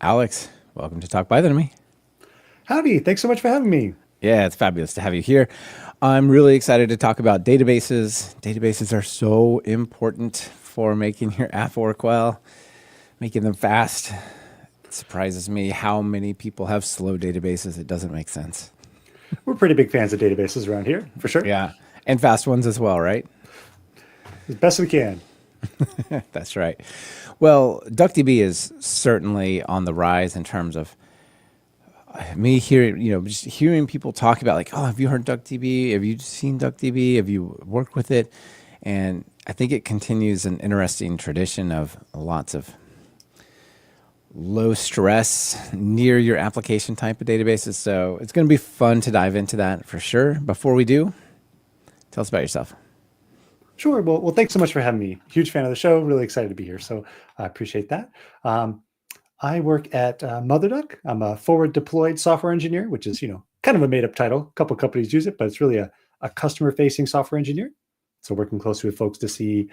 Alex, welcome to Talk Python to me. Howdy, thanks so much for having me. Yeah, it's fabulous to have you here. I'm really excited to talk about databases. Databases are so important for making your app work well, making them fast. It surprises me how many people have slow databases. It doesn't make sense. We're pretty big fans of databases around here, for sure. Yeah, and fast ones as well, right? As best we can. That's right. Well, DuckDB is certainly on the rise in terms of me hearing, just hearing people talk about like, oh, have you heard DuckDB? Have you seen DuckDB? Have you worked with it? And I think it continues an interesting tradition of lots of low stress near your application type of databases. So it's going to be fun to dive into that for sure. Before we do, tell us about yourself. Sure. Well, thanks so much for having me. Huge fan of the show. Really excited to be here. So I appreciate that. I work at MotherDuck. I'm a forward deployed software engineer, which is, kind of a made up title. A couple of companies use it, but it's really a customer facing software engineer. So working closely with folks to see,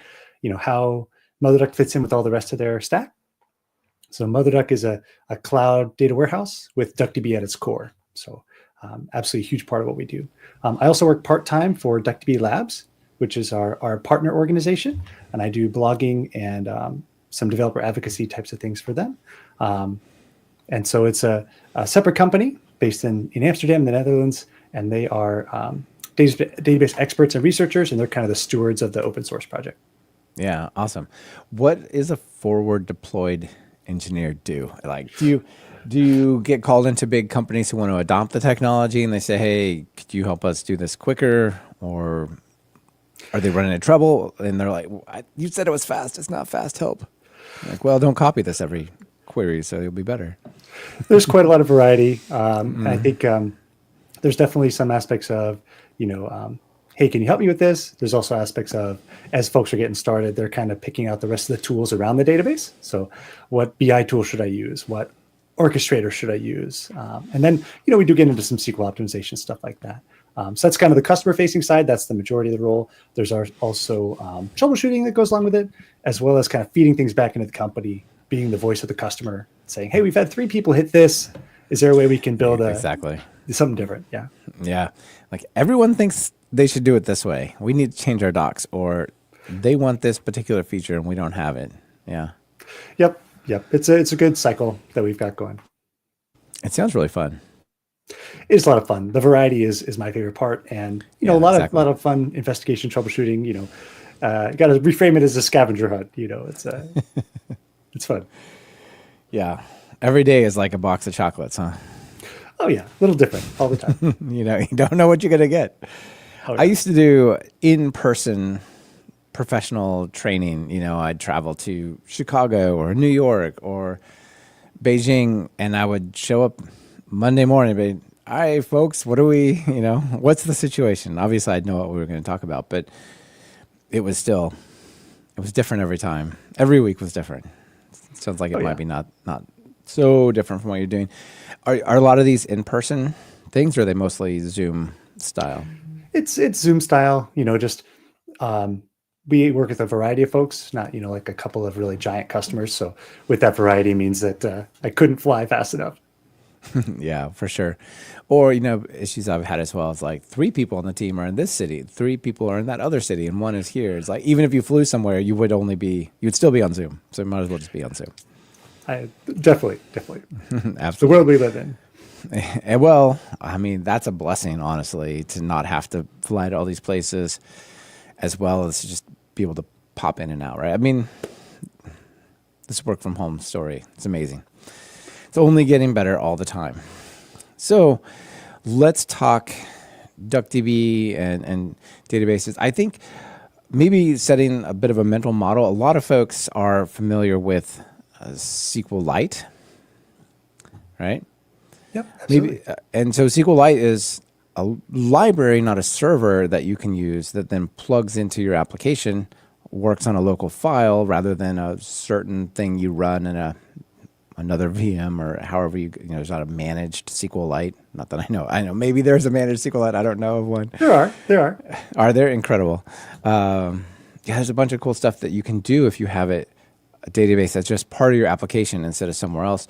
how MotherDuck fits in with all the rest of their stack. So MotherDuck is a cloud data warehouse with DuckDB at its core. So absolutely a huge part of what we do. I also work part-time for DuckDB Labs, which is our partner organization. And I do blogging and some developer advocacy types of things for them. And so it's a separate company based in Amsterdam, the Netherlands, and they are database experts and researchers, and they're kind of the stewards of the open source project. Yeah, awesome. What is a forward deployed engineer do? Like, do you get called into big companies who want to adopt the technology and they say, hey, could you help us do this quicker? Or are they running into trouble and they're like, you said it was fast, it's not fast, help. Like, well, don't copy this every query so you'll be better. There's quite a lot of variety. And I think there's definitely some aspects of, hey, can you help me with this? There's also aspects of, as folks are getting started, they're kind of picking out the rest of the tools around the database. So what BI tool should I use? What orchestrator should I use? And then, we do get into some SQL optimization, stuff like that. So that's kind of the customer facing side. That's the majority of the role. There's also troubleshooting that goes along with it, as well as kind of feeding things back into the company, being the voice of the customer, saying, hey, we've had 3 people hit this. Is there a way we can build exactly something different? Yeah. Yeah. Like everyone thinks they should do it this way. We need to change our docs, or they want this particular feature and we don't have it. Yeah. Yep. It's a good cycle that we've got going. It sounds really fun. It's a lot of fun. The variety is my favorite part, and a lot of fun investigation, troubleshooting. You got to reframe it as a scavenger hunt. It's it's fun. Yeah, every day is like a box of chocolates, huh? Oh yeah, a little different all the time. You don't know what you're gonna get. Oh, yeah. I used to do in-person professional training. I'd travel to Chicago or New York or Beijing, and I would show up Monday morning, but all right, folks, what do we, what's the situation? Obviously, I'd know what we were going to talk about, but it was different every time. Every week was different. Sounds like it might be not so different from what you're doing. Are a lot of these in-person things, or are they mostly Zoom style? It's Zoom style. We work with a variety of folks, not like a couple of really giant customers. So with that variety means that I couldn't fly fast enough. Yeah, for sure. Or, issues I've had as well. It's like 3 people on the team are in this city, 3 people are in that other city, and 1 is here. It's like, even if you flew somewhere, you'd still be on Zoom. So you might as well just be on Zoom. Definitely. Absolutely. The world we live in. And well, I mean, that's a blessing, honestly, to not have to fly to all these places, as well as just be able to pop in and out, right? I mean, this work from home story, it's amazing. It's only getting better all the time. So let's talk DuckDB and databases. I think maybe setting a bit of a mental model. A lot of folks are familiar with SQLite, right? Yep, absolutely. And so SQLite is a library, not a server, that you can use that then plugs into your application, works on a local file rather than a certain thing you run in another VM or however there's not a managed SQLite. Not that I know. I know maybe there's a managed SQLite. I don't know of one. There are. Are there? Incredible. There's a bunch of cool stuff that you can do if you have a database that's just part of your application instead of somewhere else.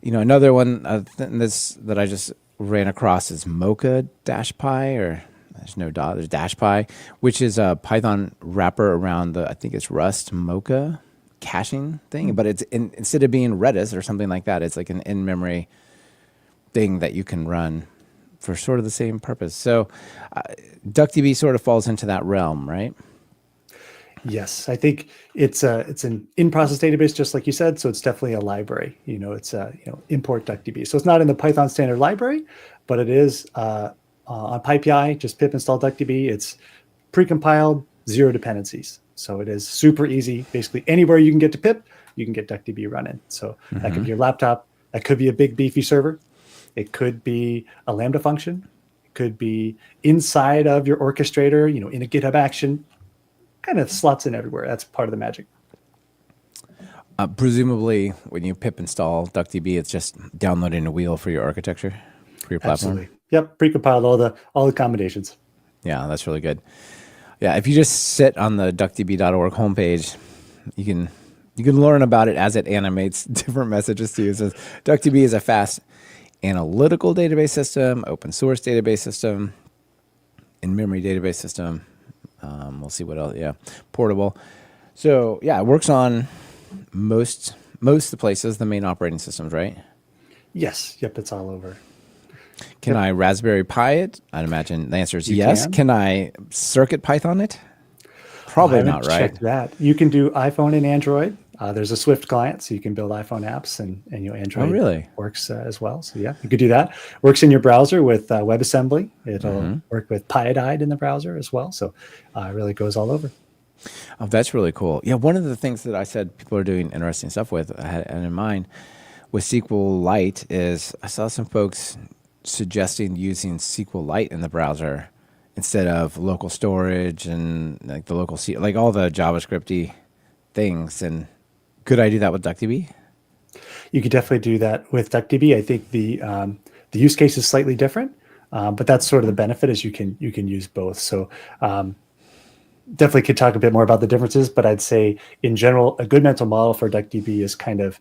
Another one this that I just ran across is Mocha Dash Pi, or there's no dot, there's Dash Pi, which is a Python wrapper around I think it's Rust Mocha caching thing, but instead of being Redis or something like that, it's like an in-memory thing that you can run for sort of the same purpose. So DuckDB sort of falls into that realm, right? Yes, I think it's an in-process database, just like you said. So it's definitely a library. It's import DuckDB. So it's not in the Python standard library, but it is on PyPI. Just pip install DuckDB. It's precompiled, zero dependencies. So it is super easy. Basically, anywhere you can get to pip, you can get DuckDB running. So that could be your laptop. That could be a big beefy server. It could be a Lambda function. It could be inside of your orchestrator. In a GitHub action. Kind of slots in everywhere. That's part of the magic. Presumably, when you pip install DuckDB, it's just downloading a wheel for your architecture, for your platform. Absolutely. Yep. Precompiled all the combinations. Yeah, that's really good. Yeah, if you just sit on the duckdb.org homepage, you can learn about it as it animates different messages to you. It says DuckDB is a fast analytical database system, open source database system, in-memory database system. We'll see what else. Yeah, portable. So yeah, it works on most of the places, the main operating systems, right? Yes. Yep. It's all over. Can I Raspberry Pi it? I'd imagine the answer is yes. Can I Circuit Python it? Probably not, right? Check that. You can do iPhone and Android. There's a Swift client, so you can build iPhone apps, and Android really works as well. So yeah, you could do that. Works in your browser with WebAssembly. It'll work with Pyodide in the browser as well. So it really goes all over. Oh, that's really cool. Yeah, one of the things that I said people are doing interesting stuff with, I had in mind with SQLite, is I saw some folks suggesting using SQLite in the browser instead of local storage and like the local like all the JavaScripty things. And could I do that with DuckDB? You could definitely do that with DuckDB. I think the use case is slightly different, but that's sort of the benefit is you can use both. So definitely could talk a bit more about the differences, but I'd say in general, a good mental model for DuckDB is kind of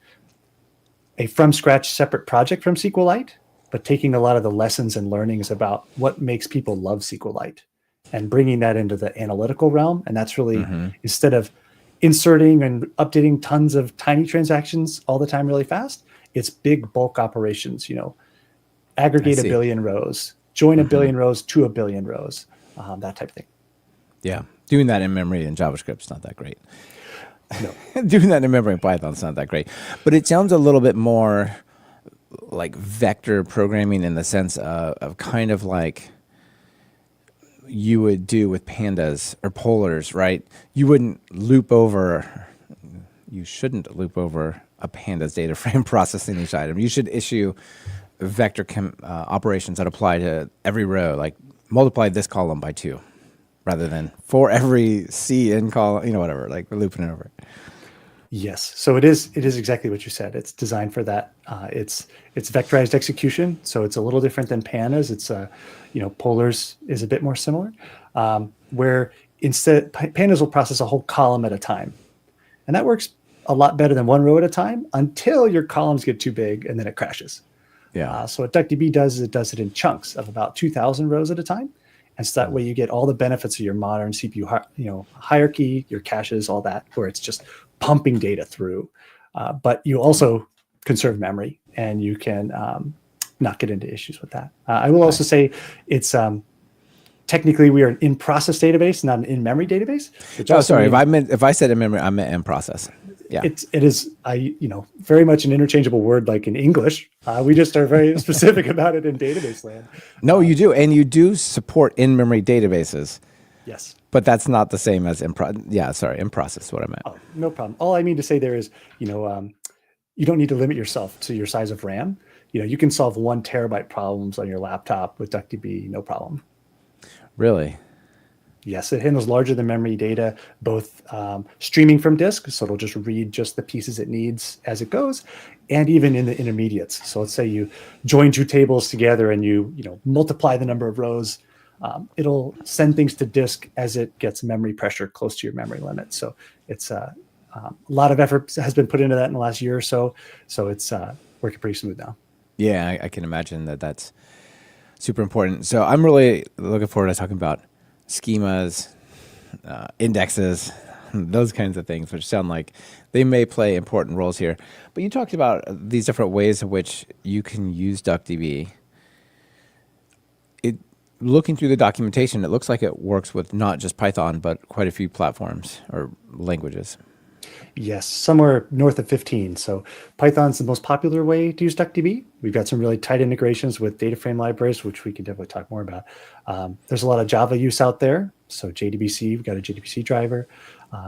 a from scratch separate project from SQLite, but taking a lot of the lessons and learnings about what makes people love SQLite and bringing that into the analytical realm. And that's really instead of inserting and updating tons of tiny transactions all the time really fast, it's big bulk operations, aggregate a billion rows, join a billion rows to a billion rows, that type of thing. Yeah. Doing that in memory in JavaScript is not that great. No. Doing that in memory in Python is not that great. But it sounds a little bit more like vector programming in the sense of kind of like you would do with pandas or polars, right? You shouldn't loop over a pandas data frame processing each item. You should issue vector operations that apply to every row, like multiply this column by 2 rather than for every C in column, whatever, like we're looping it over. Yes. So it is exactly what you said. It's designed for that. It's vectorized execution. So it's a little different than pandas. It's polars is a bit more similar, where instead pandas will process a whole column at a time. And that works a lot better than one row at a time until your columns get too big and then it crashes. Yeah. So what DuckDB does is it does it in chunks of about 2,000 rows at a time. And so that way you get all the benefits of your modern CPU, hierarchy, your caches, all that, where it's just pumping data through. But you also conserve memory and you can not get into issues with that. I will also say it's technically we are an in-process database, not an in-memory database. Oh, sorry. If I said in memory, I meant in process. Yeah. It is very much an interchangeable word like in English. We just are very specific about it in database land. No, you do. And you do support in-memory databases. Yes. But that's not the same as in process is what I meant. Oh, no problem. All I mean to say there is, you don't need to limit yourself to your size of RAM. You can solve 1 terabyte problems on your laptop with DuckDB, no problem. Really? Yes, it handles larger than memory data, both streaming from disk, so it'll just read just the pieces it needs as it goes, and even in the intermediates. So let's say you join 2 tables together and you multiply the number of rows. It'll send things to disk as it gets memory pressure close to your memory limit. So it's a lot of effort has been put into that in the last year or so. So it's working pretty smooth now. Yeah, I can imagine that that's super important. So I'm really looking forward to talking about schemas, indexes, those kinds of things, which sound like they may play important roles here. But you talked about these different ways in which you can use DuckDB. Looking through the documentation, it looks like it works with not just Python, but quite a few platforms or languages. Yes, somewhere north of 15. So Python's the most popular way to use DuckDB. We've got some really tight integrations with data frame libraries, which we can definitely talk more about. There's a lot of Java use out there. So JDBC, we've got a JDBC driver.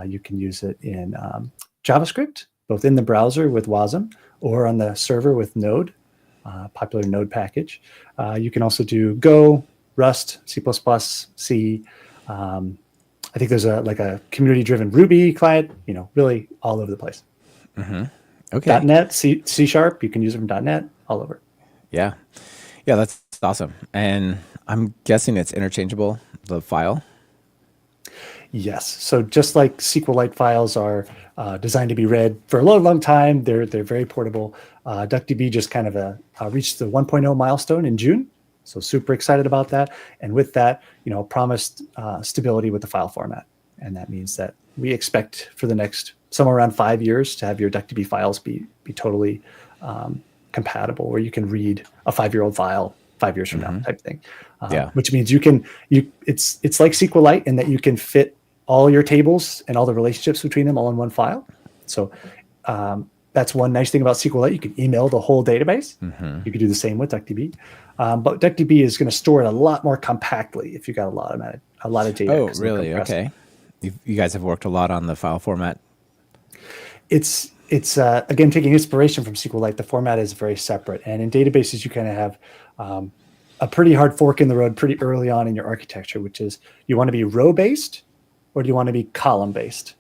You can use it in JavaScript, both in the browser with Wasm or on the server with Node, popular Node package. You can also do Go, Rust, C++, C. I think there's a community-driven Ruby client, really all over the place. Mm-hmm. Okay. .NET, C#, you can use it from .NET, all over. Yeah. Yeah, that's awesome. And I'm guessing it's interchangeable, the file? Yes. So just like SQLite files are designed to be read for a long, long time, they're very portable. DuckDB just kind of reached the 1.0 milestone in June. So super excited about that. And with that, promised stability with the file format. And that means that we expect for the next somewhere around 5 years to have your DuckDB files be totally compatible, where you can read a 5-year-old file 5 years from now type thing. Which means it's like SQLite in that you can fit all your tables and all the relationships between them all in one file. So that's one nice thing about SQLite. You can email the whole database. Mm-hmm. You can do the same with DuckDB. But DuckDB is going to store it a lot more compactly if you got a lot of data. Oh, really? Okay. You guys have worked a lot on the file format. It's again taking inspiration from SQLite. The format is very separate, and in databases you kind of have a pretty hard fork in the road pretty early on in your architecture, which is you want to be row based or do you want to be column based?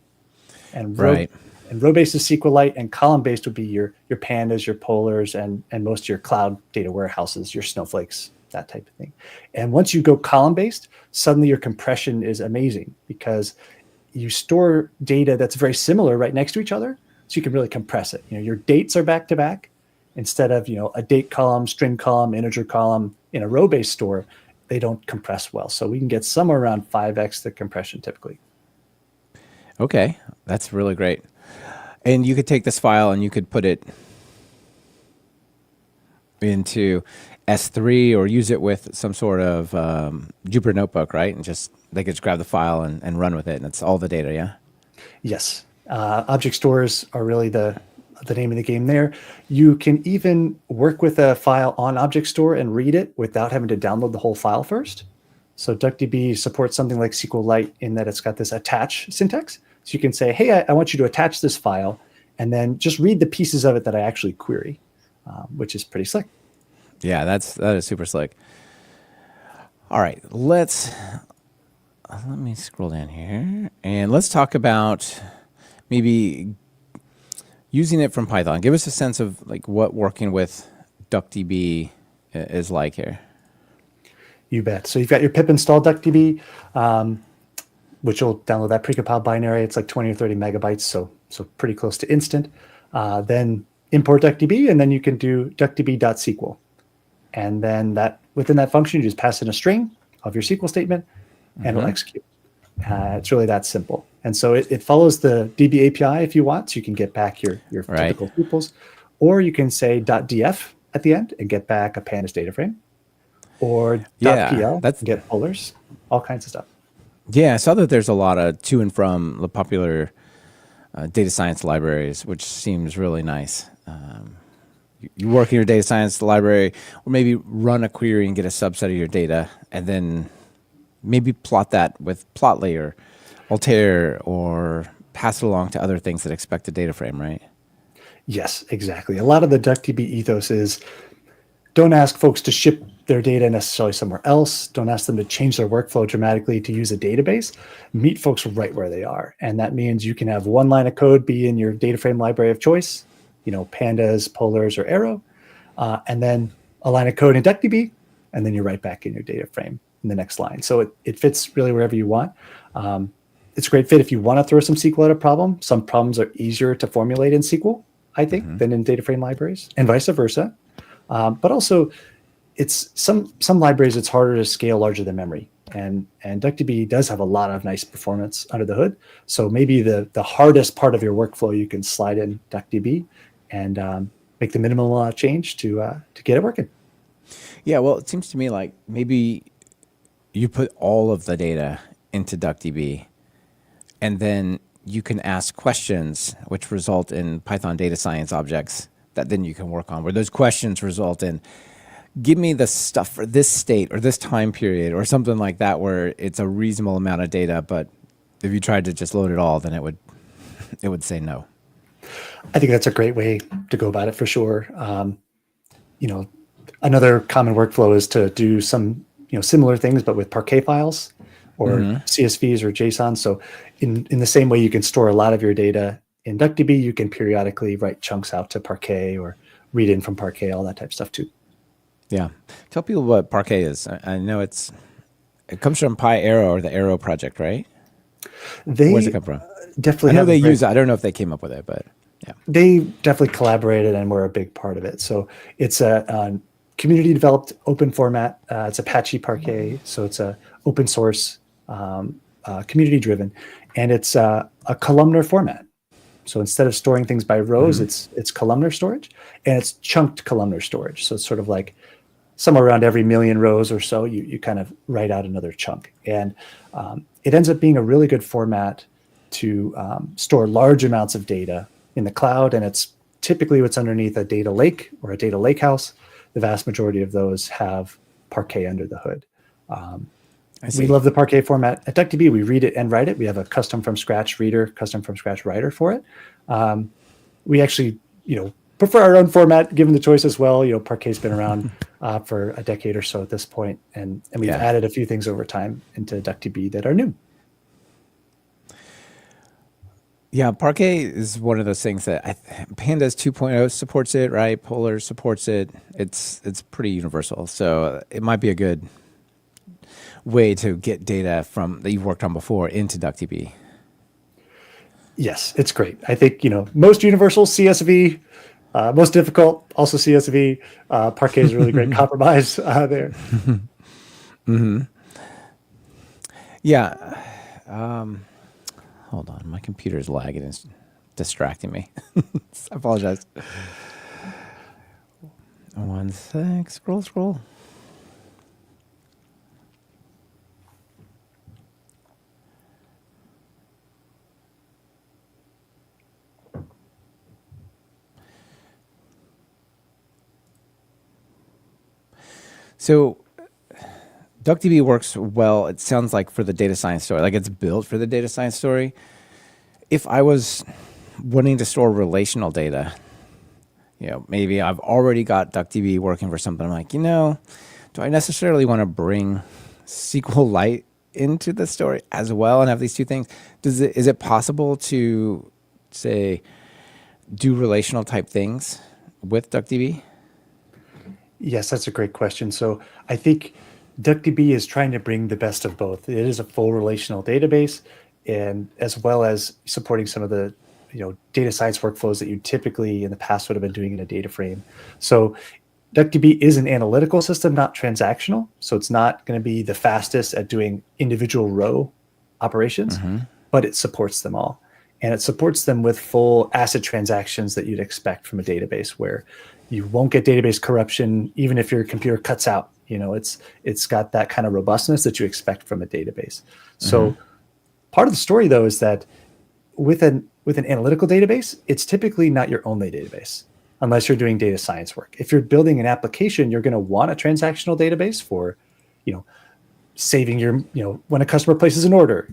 And row-based is SQLite, and column-based would be your pandas, your polars, and most of your cloud data warehouses, your snowflakes, that type of thing. And once you go column-based, suddenly your compression is amazing because you store data that's very similar right next to each other, so you can really compress it. Your dates are back-to-back instead of a date column, string column, integer column. In a row-based store, they don't compress well. So we can get somewhere around 5x the compression typically. Okay, that's really great. And you could take this file and you could put it into S3 or use it with some sort of Jupyter Notebook, right? And they could just grab the file and run with it, and it's all the data, yeah? Yes. Object stores are really the name of the game there. You can even work with a file on Object Store and read it without having to download the whole file first. So DuckDB supports something like SQLite in that it's got this attach syntax. So you can say, hey, I want you to attach this file, and then just read the pieces of it that I actually query, which is pretty slick. Yeah, that is super slick. All right, let me scroll down here, and let's talk about maybe using it from Python. Give us a sense of what working with DuckDB is like here. You bet. So you've got your pip install DuckDB, which will download that precompiled binary. It's like 20 or 30 megabytes, so pretty close to instant. Then import DuckDB, and then you can do duckdb.sql. And then within that function, you just pass in a string of your SQL statement, and it'll execute. It's really that simple. And so it follows the DB API if you want, so you can get back your typical tuples. Or you can say .df at the end and get back a pandas data frame. Or .pl and get polars, all kinds of stuff. Yeah, I saw that there's a lot of to and from the popular data science libraries, which seems really nice. You work in your data science library, or maybe run a query and get a subset of your data, and then maybe plot that with Plotly or Altair, or pass it along to other things that expect a data frame, right? Yes, exactly. A lot of the DuckDB ethos is don't ask folks to ship their data necessarily somewhere else. Don't ask them to change their workflow dramatically to use a database. Meet folks right where they are. And that means you can have one line of code be in your data frame library of choice, pandas, polars, or arrow, and then a line of code in DuckDB, and then you're right back in your data frame in the next line. So it fits really wherever you want. It's a great fit if you want to throw some SQL at a problem. Some problems are easier to formulate in SQL I think, than in data frame libraries, and vice versa. But also, it's some libraries it's harder to scale larger than memory, and DuckDB does have a lot of nice performance under the hood. So maybe the hardest part of your workflow you can slide in DuckDB and make the minimal change to get it working. Yeah, well, it seems to me like maybe you put all of the data into DuckDB, and then you can ask questions which result in Python data science objects that then you can work on, where those questions result in, give me the stuff for this state or this time period or something like that, where it's a reasonable amount of data. But if you tried to just load it all, then it would say no. I think that's a great way to go about it for sure. Another common workflow is to do some similar things, but with Parquet files or CSVs or JSON. So in the same way you can store a lot of your data in DuckDB, you can periodically write chunks out to Parquet or read in from Parquet, all that type of stuff too. Yeah. Tell people what Parquet is. I know it comes from PyArrow or the Arrow project, right? Where does it come from? Definitely. I know they use it. I don't know if they came up with it, but yeah. They definitely collaborated and were a big part of it. So it's a community developed open format. It's Apache Parquet. So it's a open source, community driven, and it's a columnar format. So instead of storing things by rows, it's columnar storage, and it's chunked columnar storage. So it's sort of like somewhere around every million rows or so, you kind of write out another chunk. And it ends up being a really good format to store large amounts of data in the cloud. And it's typically what's underneath a data lake or a data lakehouse. The vast majority of those have Parquet under the hood. We love the Parquet format. At DuckDB, we read it and write it. We have a custom from scratch reader, custom from scratch writer for it. We actually, prefer our own format given the choice as well. Parquet's been around for a decade or so at this point, and we've added a few things over time into DuckDB that are new. Yeah, Parquet is one of those things that Pandas 2.0 supports it, right? Polar supports it. It's pretty universal, so it might be a good way to get data from that you've worked on before into DuckDB. Yes, it's great. I think most universal CSV, most difficult also CSV. Parquet is a really great compromise there. Yeah. Hold on, my computer's lagging and distracting me. I apologize. One sec. Scroll. So DuckDB works well, it sounds like, for the data science story. Like, it's built for the data science story. If I was wanting to store relational data, maybe I've already got DuckDB working for something. I'm like, do I necessarily want to bring SQLite into the story as well and have these two things? Is it possible to, say, do relational type things with DuckDB? Yes, that's a great question. So I think DuckDB is trying to bring the best of both. It is a full relational database, and as well as supporting some of the data science workflows that you typically in the past would have been doing in a data frame. So DuckDB is an analytical system, not transactional. So it's not going to be the fastest at doing individual row operations, but it supports them all. And it supports them with full ACID transactions that you'd expect from a database, where you won't get database corruption even if your computer cuts out. It's got that kind of robustness that you expect from a database. So part of the story, though, is that with an analytical database, it's typically not your only database unless you're doing data science work. If you're building an application, you're going to want a transactional database for, saving your, when a customer places an order,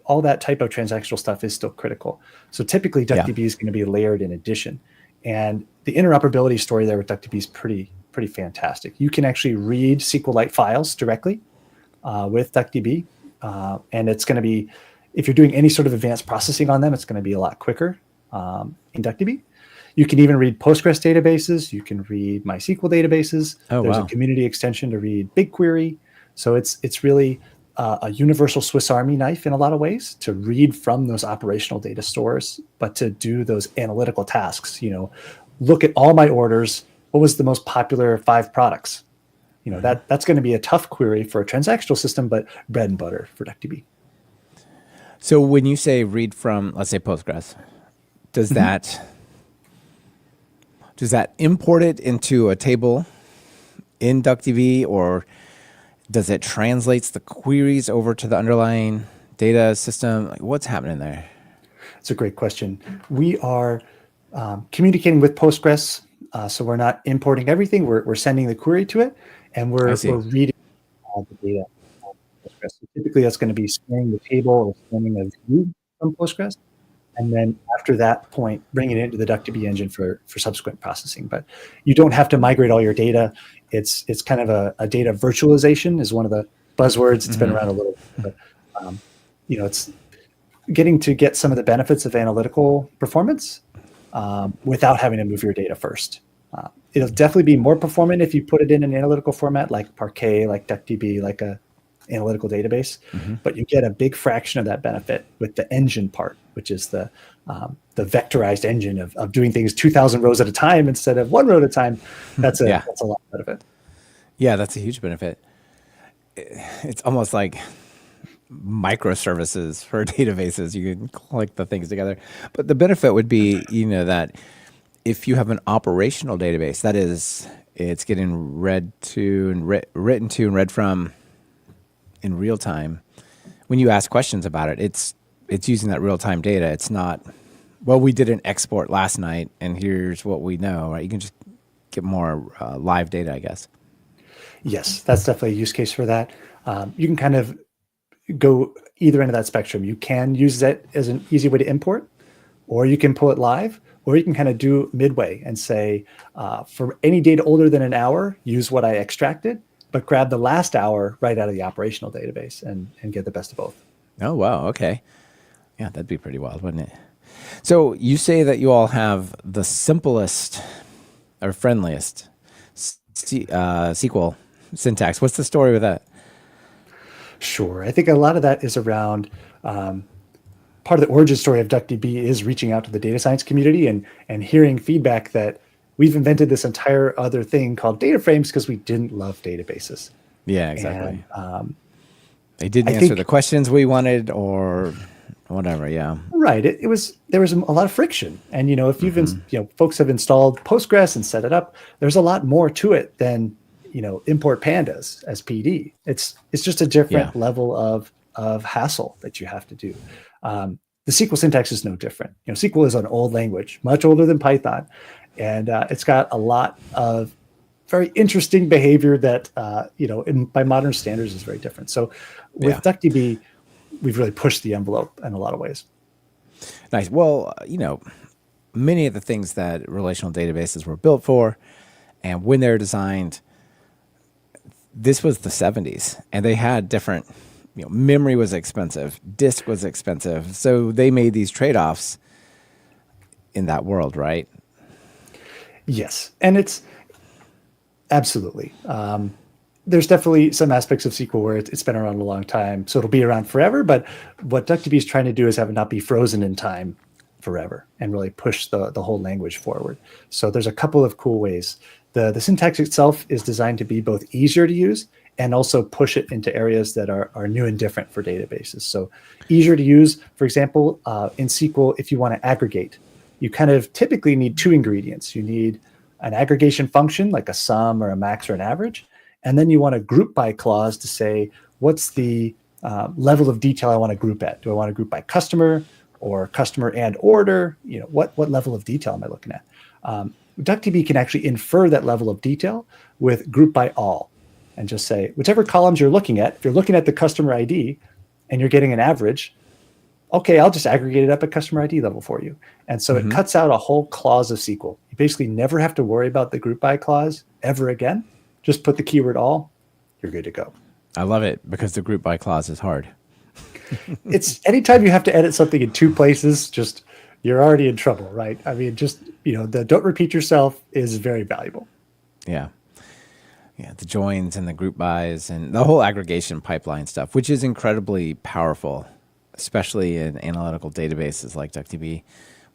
all that type of transactional stuff is still critical. So typically DuckDB is going to be layered in addition. And the interoperability story there with DuckDB is pretty fantastic. You can actually read SQLite files directly with DuckDB. And it's going to be, if you're doing any sort of advanced processing on them, it's going to be a lot quicker in DuckDB. You can even read Postgres databases. You can read MySQL databases. There's a community extension to read BigQuery. So it's really a universal Swiss Army knife in a lot of ways to read from those operational data stores, but to do those analytical tasks. Look at all my orders. What was the most popular 5 products? That's going to be a tough query for a transactional system, but bread and butter for DuckDB. So when you say read from, let's say Postgres, does that import it into a table in DuckDB, or does it translates the queries over to the underlying data system? Like, what's happening there? It's a great question. We are communicating with Postgres, so we're not importing everything. We're sending the query to it, and we're reading all the data from Postgres. So typically, that's going to be scanning the table or scanning a view from Postgres, and then after that point, bringing it into the DuckDB engine for subsequent processing. But you don't have to migrate all your data. It's kind of a data virtualization is one of the buzzwords. It's been around a little bit, but it's getting to get some of the benefits of analytical performance without having to move your data first. It'll definitely be more performant if you put it in an analytical format like Parquet, like DuckDB, like a analytical database, but you get a big fraction of that benefit with the engine part, which is the vectorized engine of doing things 2,000 rows at a time instead of 1 row at a time. That's a lot of benefit. Yeah, that's a huge benefit. It's almost like microservices for databases. You can collect the things together. But the benefit would be, that if you have an operational database, that is, it's getting read to and written to and read from in real time. When you ask questions about it, it's using that real time data. It's not, well, we did an export last night and here's what we know, right? You can just get more live data, I guess. Yes, that's definitely a use case for that. You can kind of go either end of that spectrum. You can use that as an easy way to import, or you can pull it live, or you can kind of do midway and say, for any data older than an hour, use what I extracted, but grab the last hour right out of the operational database and get the best of both. Oh, wow. Okay. Yeah, that'd be pretty wild, wouldn't it? So you say that you all have the simplest or friendliest SQL syntax. What's the story with that? Sure. I think a lot of that is around part of the origin story of DuckDB is reaching out to the data science community and hearing feedback that we've invented this entire other thing called data frames because we didn't love databases. Yeah, exactly. And, they didn't answer the questions we wanted or whatever. Yeah. Right. There was a lot of friction. And, if you've folks have installed Postgres and set it up, there's a lot more to it than, import pandas as PD. It's just a different level of hassle that you have to do. The SQL syntax is no different. SQL is an old language, much older than Python. And it's got a lot of very interesting behavior that, by modern standards is very different. So with DuckDB, we've really pushed the envelope in a lot of ways. Nice. Well, many of the things that relational databases were built for, and when they were designed, this was the 70s, and they had different, memory was expensive, disk was expensive. So they made these trade-offs in that world, right? Yes. And it's absolutely. There's definitely some aspects of SQL where it's been around a long time, so it'll be around forever. But what DuckDB is trying to do is have it not be frozen in time forever and really push the whole language forward. So there's a couple of cool ways. The syntax itself is designed to be both easier to use and also push it into areas that are new and different for databases. So easier to use, for example, in SQL, if you want to aggregate, you kind of typically need 2 ingredients. You need an aggregation function like a sum or a max or an average. And then you want a group by clause to say, what's the level of detail I want to group at? Do I want to group by customer or customer and order? What level of detail am I looking at? DuckDB can actually infer that level of detail with group by all and just say, whichever columns you're looking at, if you're looking at the customer ID and you're getting an average, okay, I'll just aggregate it up at customer ID level for you. And so it cuts out a whole clause of SQL. You basically never have to worry about the group by clause ever again. Just put the keyword all, you're good to go. I love it because the group by clause is hard. It's anytime you have to edit something in 2 places, just you're already in trouble, right? I mean, just, the don't repeat yourself is very valuable. Yeah. Yeah, the joins and the group buys and the whole aggregation pipeline stuff, which is incredibly powerful, especially in analytical databases like DuckDB,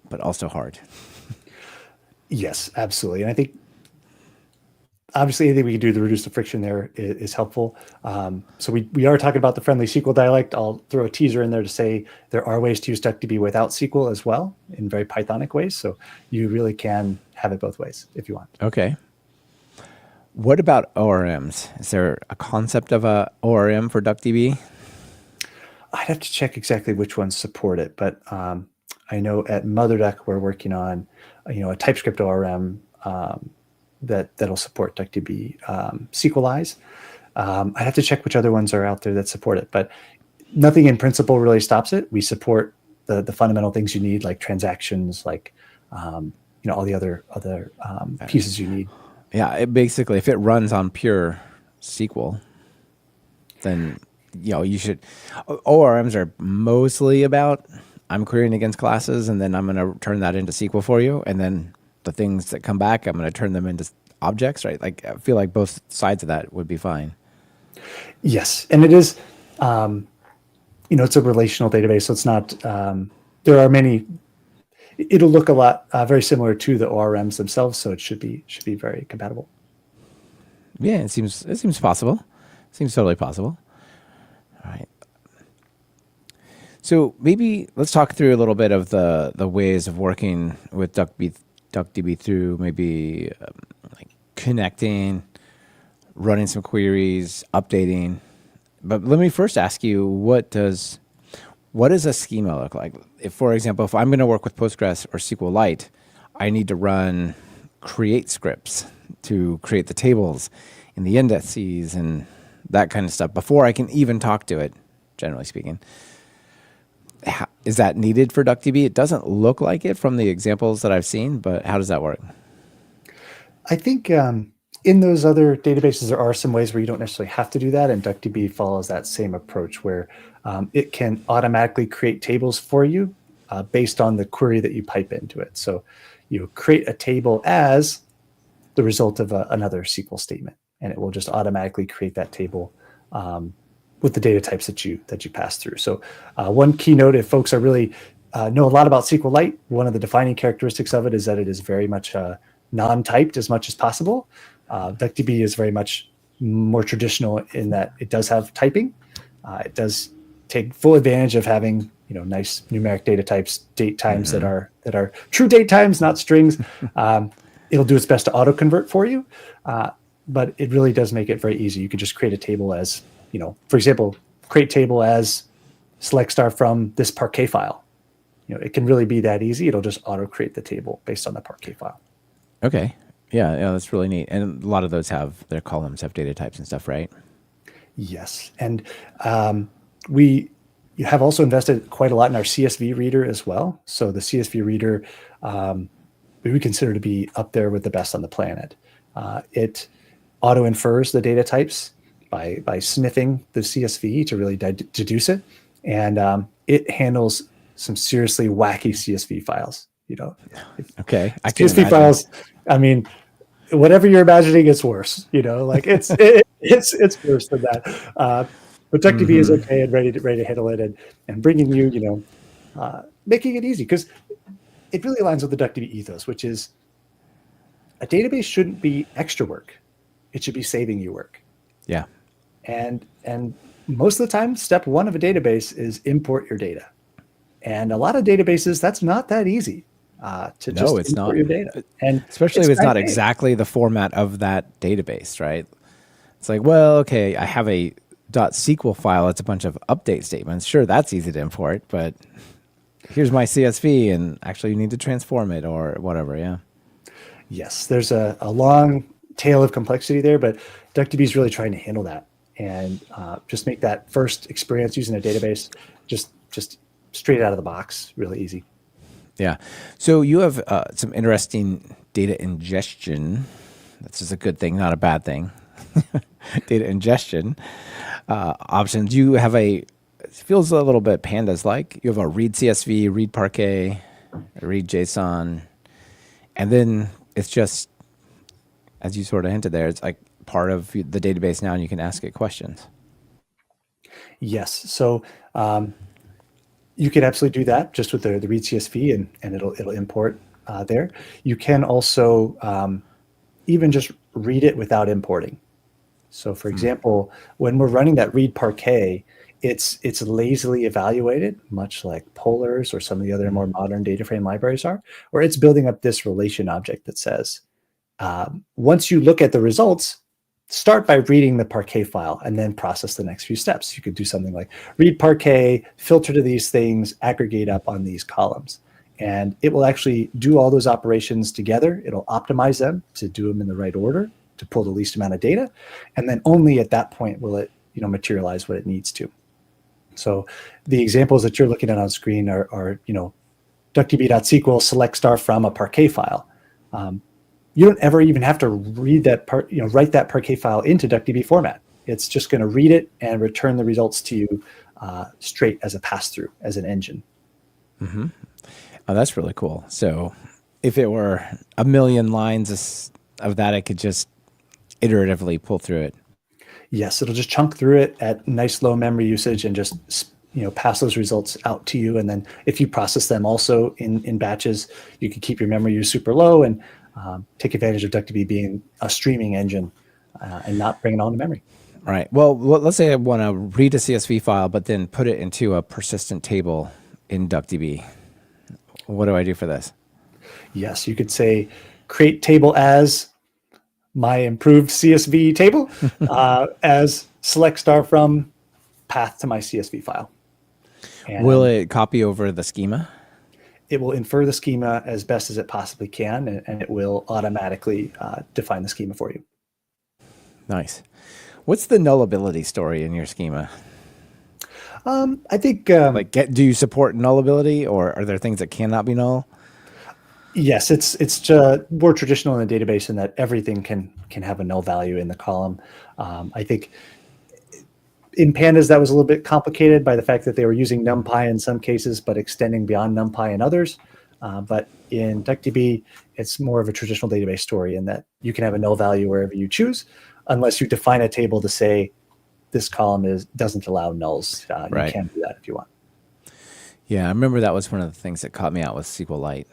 but also hard. Yes, absolutely. And I think obviously anything we can do to reduce the friction there is helpful. So we are talking about the friendly SQL dialect. I'll throw a teaser in there to say there are ways to use DuckDB without SQL as well in very Pythonic ways. So you really can have it both ways if you want. Okay. What about ORMs? Is there a concept of a ORM for DuckDB? I'd have to check exactly which ones support it, but I know at MotherDuck we're working on, a TypeScript ORM that'll support DuckDB SQLize. I'd have to check which other ones are out there that support it, but nothing in principle really stops it. We support the fundamental things you need, like transactions, like all the other pieces you need. Yeah, it basically, if it runs on pure SQL, then you should. ORMs are mostly about I'm querying against classes, and then I'm going to turn that into SQL for you, and then the things that come back, I'm going to turn them into objects, right? Like I feel like both sides of that would be fine. Yes, and it is, it's a relational database, so it's not. There are many. It'll look a lot very similar to the ORMs themselves, so it should be very compatible. Yeah, it seems possible. Seems totally possible. All right. So maybe let's talk through a little bit of the ways of working with DuckDB through maybe like connecting, running some queries, updating. But let me first ask you, what does a schema look like? If, for example, if I'm going to work with Postgres or SQLite, I need to run create scripts to create the tables and the indices and that kind of stuff before I can even talk to it, generally speaking. Is that needed for DuckDB? It doesn't look like it from the examples that I've seen, but how does that work? I think in those other databases, there are some ways where you don't necessarily have to do that, and DuckDB follows that same approach where it can automatically create tables for you based on the query that you pipe into it. So you create a table as the result of another SQL statement, and it will just automatically create that table with the data types that you pass through. So one keynote, if folks are really know a lot about SQLite, one of the defining characteristics of it is that it is very much non-typed as much as possible. DuckDB is very much more traditional in that it does have typing. It does take full advantage of having nice numeric data types, date times that are true date times, not strings. It'll do its best to auto convert for you, but it really does make it very easy. You could just create a table as for example, create table as select star from this Parquet file. It can really be that easy. It'll just auto create the table based on the Parquet file. Okay. Yeah, that's really neat. And a lot of those have their columns have data types and stuff, right? Yes. And we have also invested quite a lot in our CSV reader as well. So the CSV reader, we consider to be up there with the best on the planet. It auto infers the data types by sniffing the CSV to really deduce it. And it handles some seriously wacky CSV files. Okay. CSV files, I mean, whatever you're imagining, it's worse. It's worse than that. But DuckDB is okay and ready to handle it and bringing you, making it easy, because it really aligns with the DuckDB ethos, which is a database shouldn't be extra work. It should be saving you work. Yeah. And most of the time, step one of a database is import your data. And a lot of databases, that's not that easy. It's not. Your data. And especially if it's not exactly the format of that database, right? It's like, well, okay, I have a .SQL file. It's a bunch of update statements. Sure, that's easy to import, but here's my CSV, and actually you need to transform it or whatever, yeah. Yes, there's a long tail of complexity there, but DuckDB is really trying to handle that and just make that first experience using a database just straight out of the box really easy. Yeah. So you have some interesting data ingestion. This is a good thing, not a bad thing. Data ingestion options. You have it feels a little bit pandas-like. You have a read CSV, read Parquet, read JSON, and then it's just, as you sort of hinted there, it's like part of the database now and you can ask it questions. Yes. So you can absolutely do that just with the read CSV, and it'll import there. You can also even just read it without importing. So for example, when we're running that read Parquet, it's lazily evaluated, much like Polars or some of the other more modern data frame libraries are, where it's building up this relation object that says, once you look at the results, start by reading the Parquet file and then process the next few steps. You could do something like read Parquet, filter to these things, aggregate up on these columns. And it will actually do all those operations together. It'll optimize them to do them in the right order to pull the least amount of data. And then only at that point will it materialize what it needs to. So the examples that you're looking at on screen are duckdb.sql select star from a Parquet file. You don't ever even have to read that part, write that Parquet file into DuckDB format. It's just going to read it and return the results to you straight as a pass-through, as an engine. Mm-hmm. Oh, that's really cool. So if it were a million lines of that, I could just iteratively pull through it. Yes, it'll just chunk through it at nice low memory usage and just pass those results out to you. And then if you process them also in batches, you can keep your memory use super low and take advantage of DuckDB being a streaming engine and not bring it on to memory. Right. Well, let's say I want to read a CSV file, but then put it into a persistent table in DuckDB. What do I do for this? Yes, you could say create table as my improved CSV table as select star from path to my CSV file. And will it copy over the schema? It will infer the schema as best as it possibly can, and it will automatically define the schema for you. Nice. What's the nullability story in your schema? I think do you support nullability, or are there things that cannot be null? Yes, it's more traditional in the database in that everything can have a null value in the column. I think in Pandas that was a little bit complicated by the fact that they were using NumPy in some cases, but extending beyond NumPy in others. But in DuckDB, it's more of a traditional database story in that you can have a null value wherever you choose, unless you define a table to say this column doesn't allow nulls. Right. You can do that if you want. Yeah, I remember that was one of the things that caught me out with SQLite.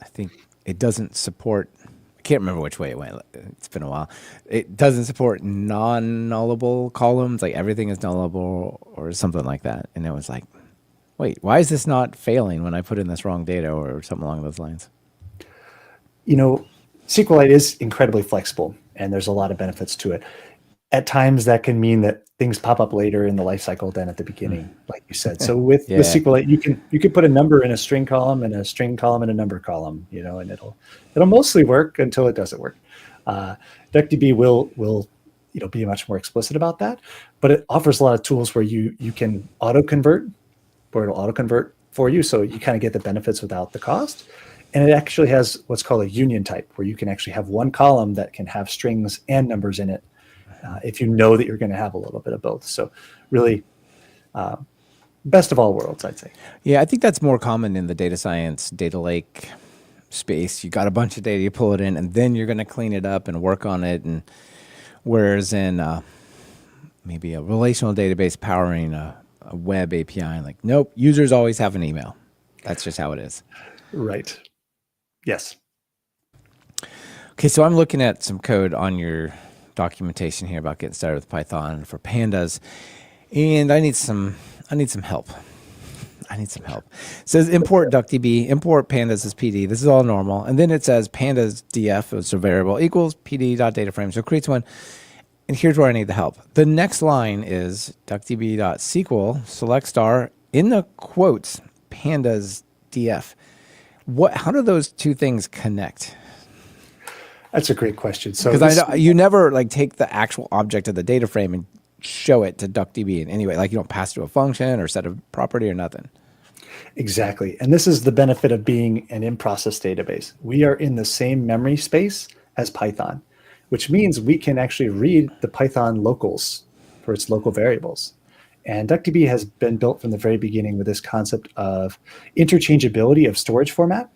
I think it doesn't support, I can't remember which way it went. It's been a while. It doesn't support non-nullable columns, like everything is nullable or something like that. And it was like, wait, why is this not failing when I put in this wrong data or something along those lines? SQLite is incredibly flexible, and there's a lot of benefits to it. At times, that can mean that things pop up later in the life cycle than at the beginning, like you said. So with SQLite, you can put a number in a string column and a string column and a number column, and it'll mostly work until it doesn't work. DuckDB will be much more explicit about that, but it offers a lot of tools where you can auto convert, where it'll auto convert for you, so you kind of get the benefits without the cost. And it actually has what's called a union type, where you can actually have one column that can have strings and numbers in it. If you know that you're going to have a little bit of both. So really, best of all worlds, I'd say. Yeah, I think that's more common in the data science, data lake space. You got a bunch of data, you pull it in, and then you're going to clean it up and work on it. And whereas in maybe a relational database powering a web API, like, nope, users always have an email. That's just how it is. Right. Yes. Okay, so I'm looking at some code on your documentation here about getting started with Python for pandas, and I need some help. It says import DuckDB, import pandas as PD. This is all normal, and then it says pandas df, so variable equals pd.dataframe, so it creates one. And here's where I need the help. The next line is duckdb.sql select star in the quotes pandas df. How do those two things connect? That's a great question. So because you never take the actual object of the data frame and show it to DuckDB in any way. Like you don't pass to a function or set a property or nothing. Exactly. And this is the benefit of being an in-process database. We are in the same memory space as Python, which means we can actually read the Python locals for its local variables. And DuckDB has been built from the very beginning with this concept of interchangeability of storage format.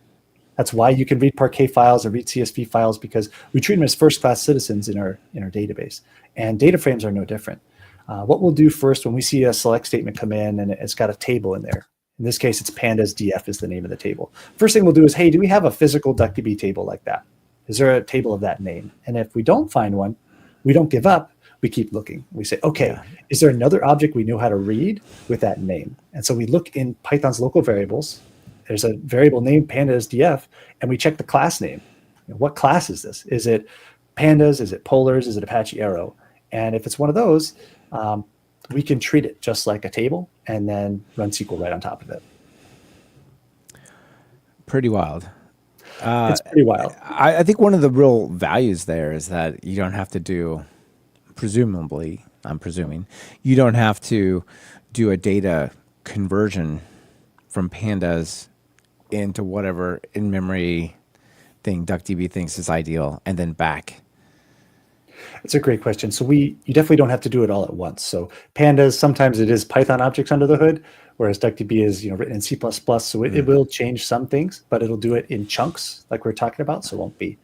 That's why you can read Parquet files or read CSV files, because we treat them as first-class citizens in our database. And data frames are no different. What we'll do first when we see a select statement come in and it's got a table in there. In this case, it's pandas df is the name of the table. First thing we'll do is, hey, do we have a physical DuckDB table like that? Is there a table of that name? And if we don't find one, we don't give up. We keep looking. We say, okay, Yeah. is there another object we know how to read with that name? And so we look in Python's local variables. There's a variable named pandas df, and we check the class name. What class is this? Is it pandas? Is it polars? Is it Apache Arrow? And if it's one of those, we can treat it just like a table and then run SQL right on top of it. Pretty wild. It's pretty wild. I think one of the real values there is that you don't have to do, presumably, I'm presuming, you don't have to do a data conversion from pandas into whatever in-memory thing DuckDB thinks is ideal and then back. It's a great question. So you definitely don't have to do it all at once. So pandas, sometimes it is Python objects under the hood, whereas DuckDB is written in C++. So it will change some things, but it'll do it in chunks like we're talking about. So it won't be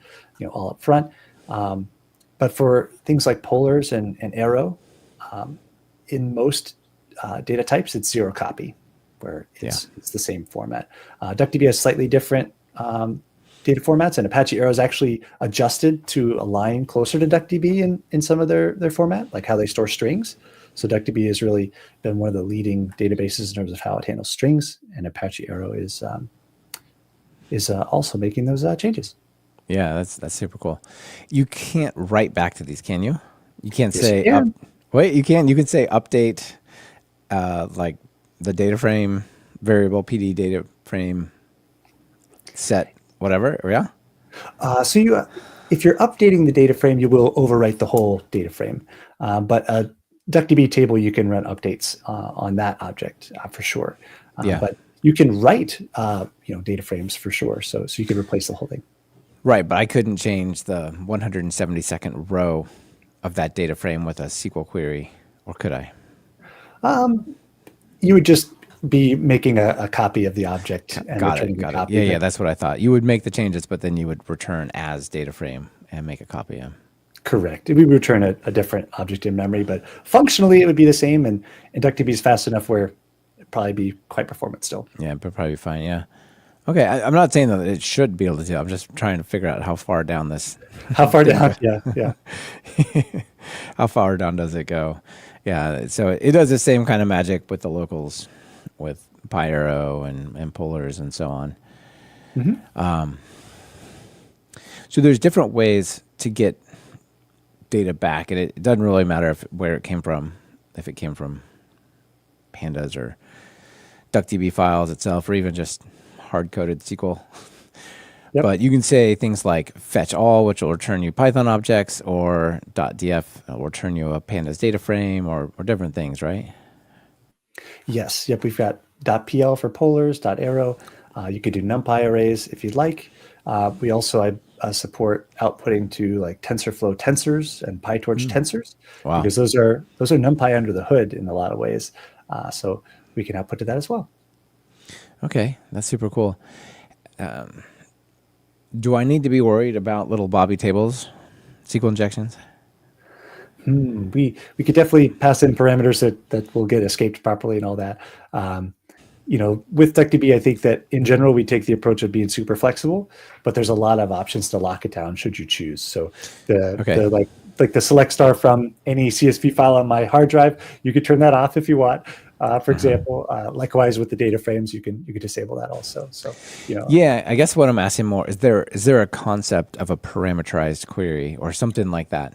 all up front. But for things like polars and Arrow, in most data types, it's zero copy, where it's the same format. DuckDB has slightly different data formats, and Apache Arrow is actually adjusted to align closer to DuckDB in some of their format, like how they store strings. So DuckDB has really been one of the leading databases in terms of how it handles strings, and Apache Arrow is also making those changes. Yeah, that's super cool. You can't write back to these, can you? You can't Yes, say you can. wait, you can. You can say update like the data frame variable PD data frame set whatever. Yeah. So if you're updating the data frame, you will overwrite the whole data frame. But a DuckDB table, you can run updates on that object for sure. Yeah. But you can write data frames for sure. So you could replace the whole thing. Right, but I couldn't change the 172nd row of that data frame with a SQL query, or could I? You would just be making a copy of the object and Got returning it. a Got it. copy. Yeah, that's what I thought. You would make the changes, but then you would return as data frame and make a copy of. Correct. We return a different object in memory, but functionally it would be the same. And DuckDB is fast enough where it'd probably be quite performant still. Yeah, but probably fine. Yeah. Okay, I'm not saying that it should be able to do. I'm just trying to figure out how far down this. How far down? Yeah. How far down does it go? Yeah, so it does the same kind of magic with the locals, with PyArrow and polars and so on. So there's different ways to get data back, and it doesn't really matter where it came from, if it came from pandas or DuckDB files itself, or even just hard-coded SQL. Yep. But you can say things like fetch all, which will return you Python objects, or .df will return you a pandas data frame, or different things, right? Yes. Yep. We've got .pl for polars, .arrow. You could do NumPy arrays if you'd like. We also support outputting to like TensorFlow tensors and PyTorch tensors, Wow. because those are NumPy under the hood in a lot of ways. So we can output to that as well. Okay, that's super cool. Do I need to be worried about little Bobby tables, SQL injections? We could definitely pass in parameters that will get escaped properly and all that. With DuckDB, I think that in general we take the approach of being super flexible, but there's a lot of options to lock it down should you choose. So the the select star from any CSV file on my hard drive, you could turn that off if you want. For example, likewise with the data frames, you can disable that also. So Yeah, I guess what I'm asking more is there a concept of a parameterized query or something like that?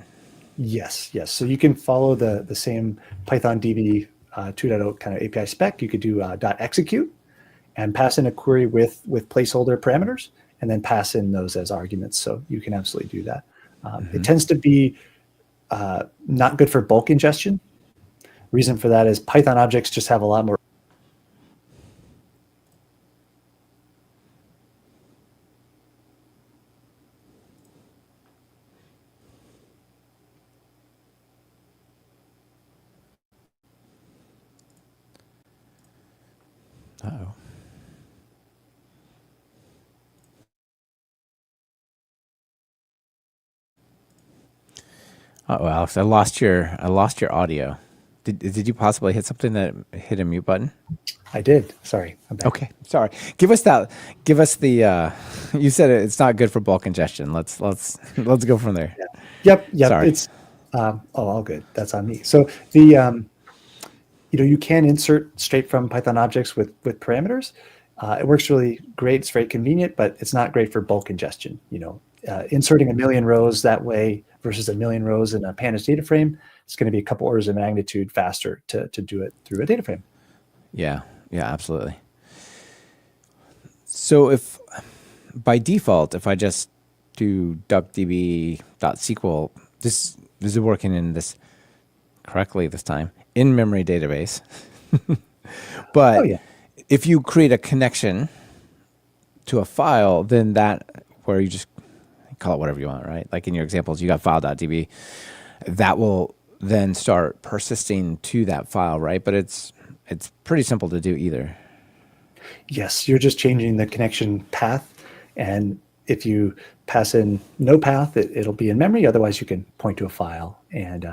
Yes. So you can follow the same Python DB 2.0 kind of API spec. You could do .execute and pass in a query with placeholder parameters, and then pass in those as arguments. So you can absolutely do that. It tends to be not good for bulk ingestion. Reason for that is Python objects just have a lot more Uh-oh. Oh, Alex, I lost your audio. Did you possibly hit something that hit a mute button? I did. Sorry, I'm back. Okay, sorry. Give us that. Give us the. You said it's not good for bulk ingestion. Let's go from there. Yeah. Yep. Sorry. It's all good. That's on me. So the you can insert straight from Python objects with parameters. It works really great. It's very convenient, but it's not great for bulk ingestion. Inserting a million rows that way versus a million rows in a pandas data frame, it's going to be a couple orders of magnitude faster to do it through a data frame. Yeah. Yeah. Absolutely. So if by default, if I just do duckdb.sql, this is working in this correctly this time in memory database. Oh But yeah. if you create a connection to a file, then that where you just call it whatever you want, right? Like in your examples, you got file.db. That will then start persisting to that file, right? But it's pretty simple to do either. Yes, you're just changing the connection path. And if you pass in no path, it'll be in memory. Otherwise, you can point to a file. And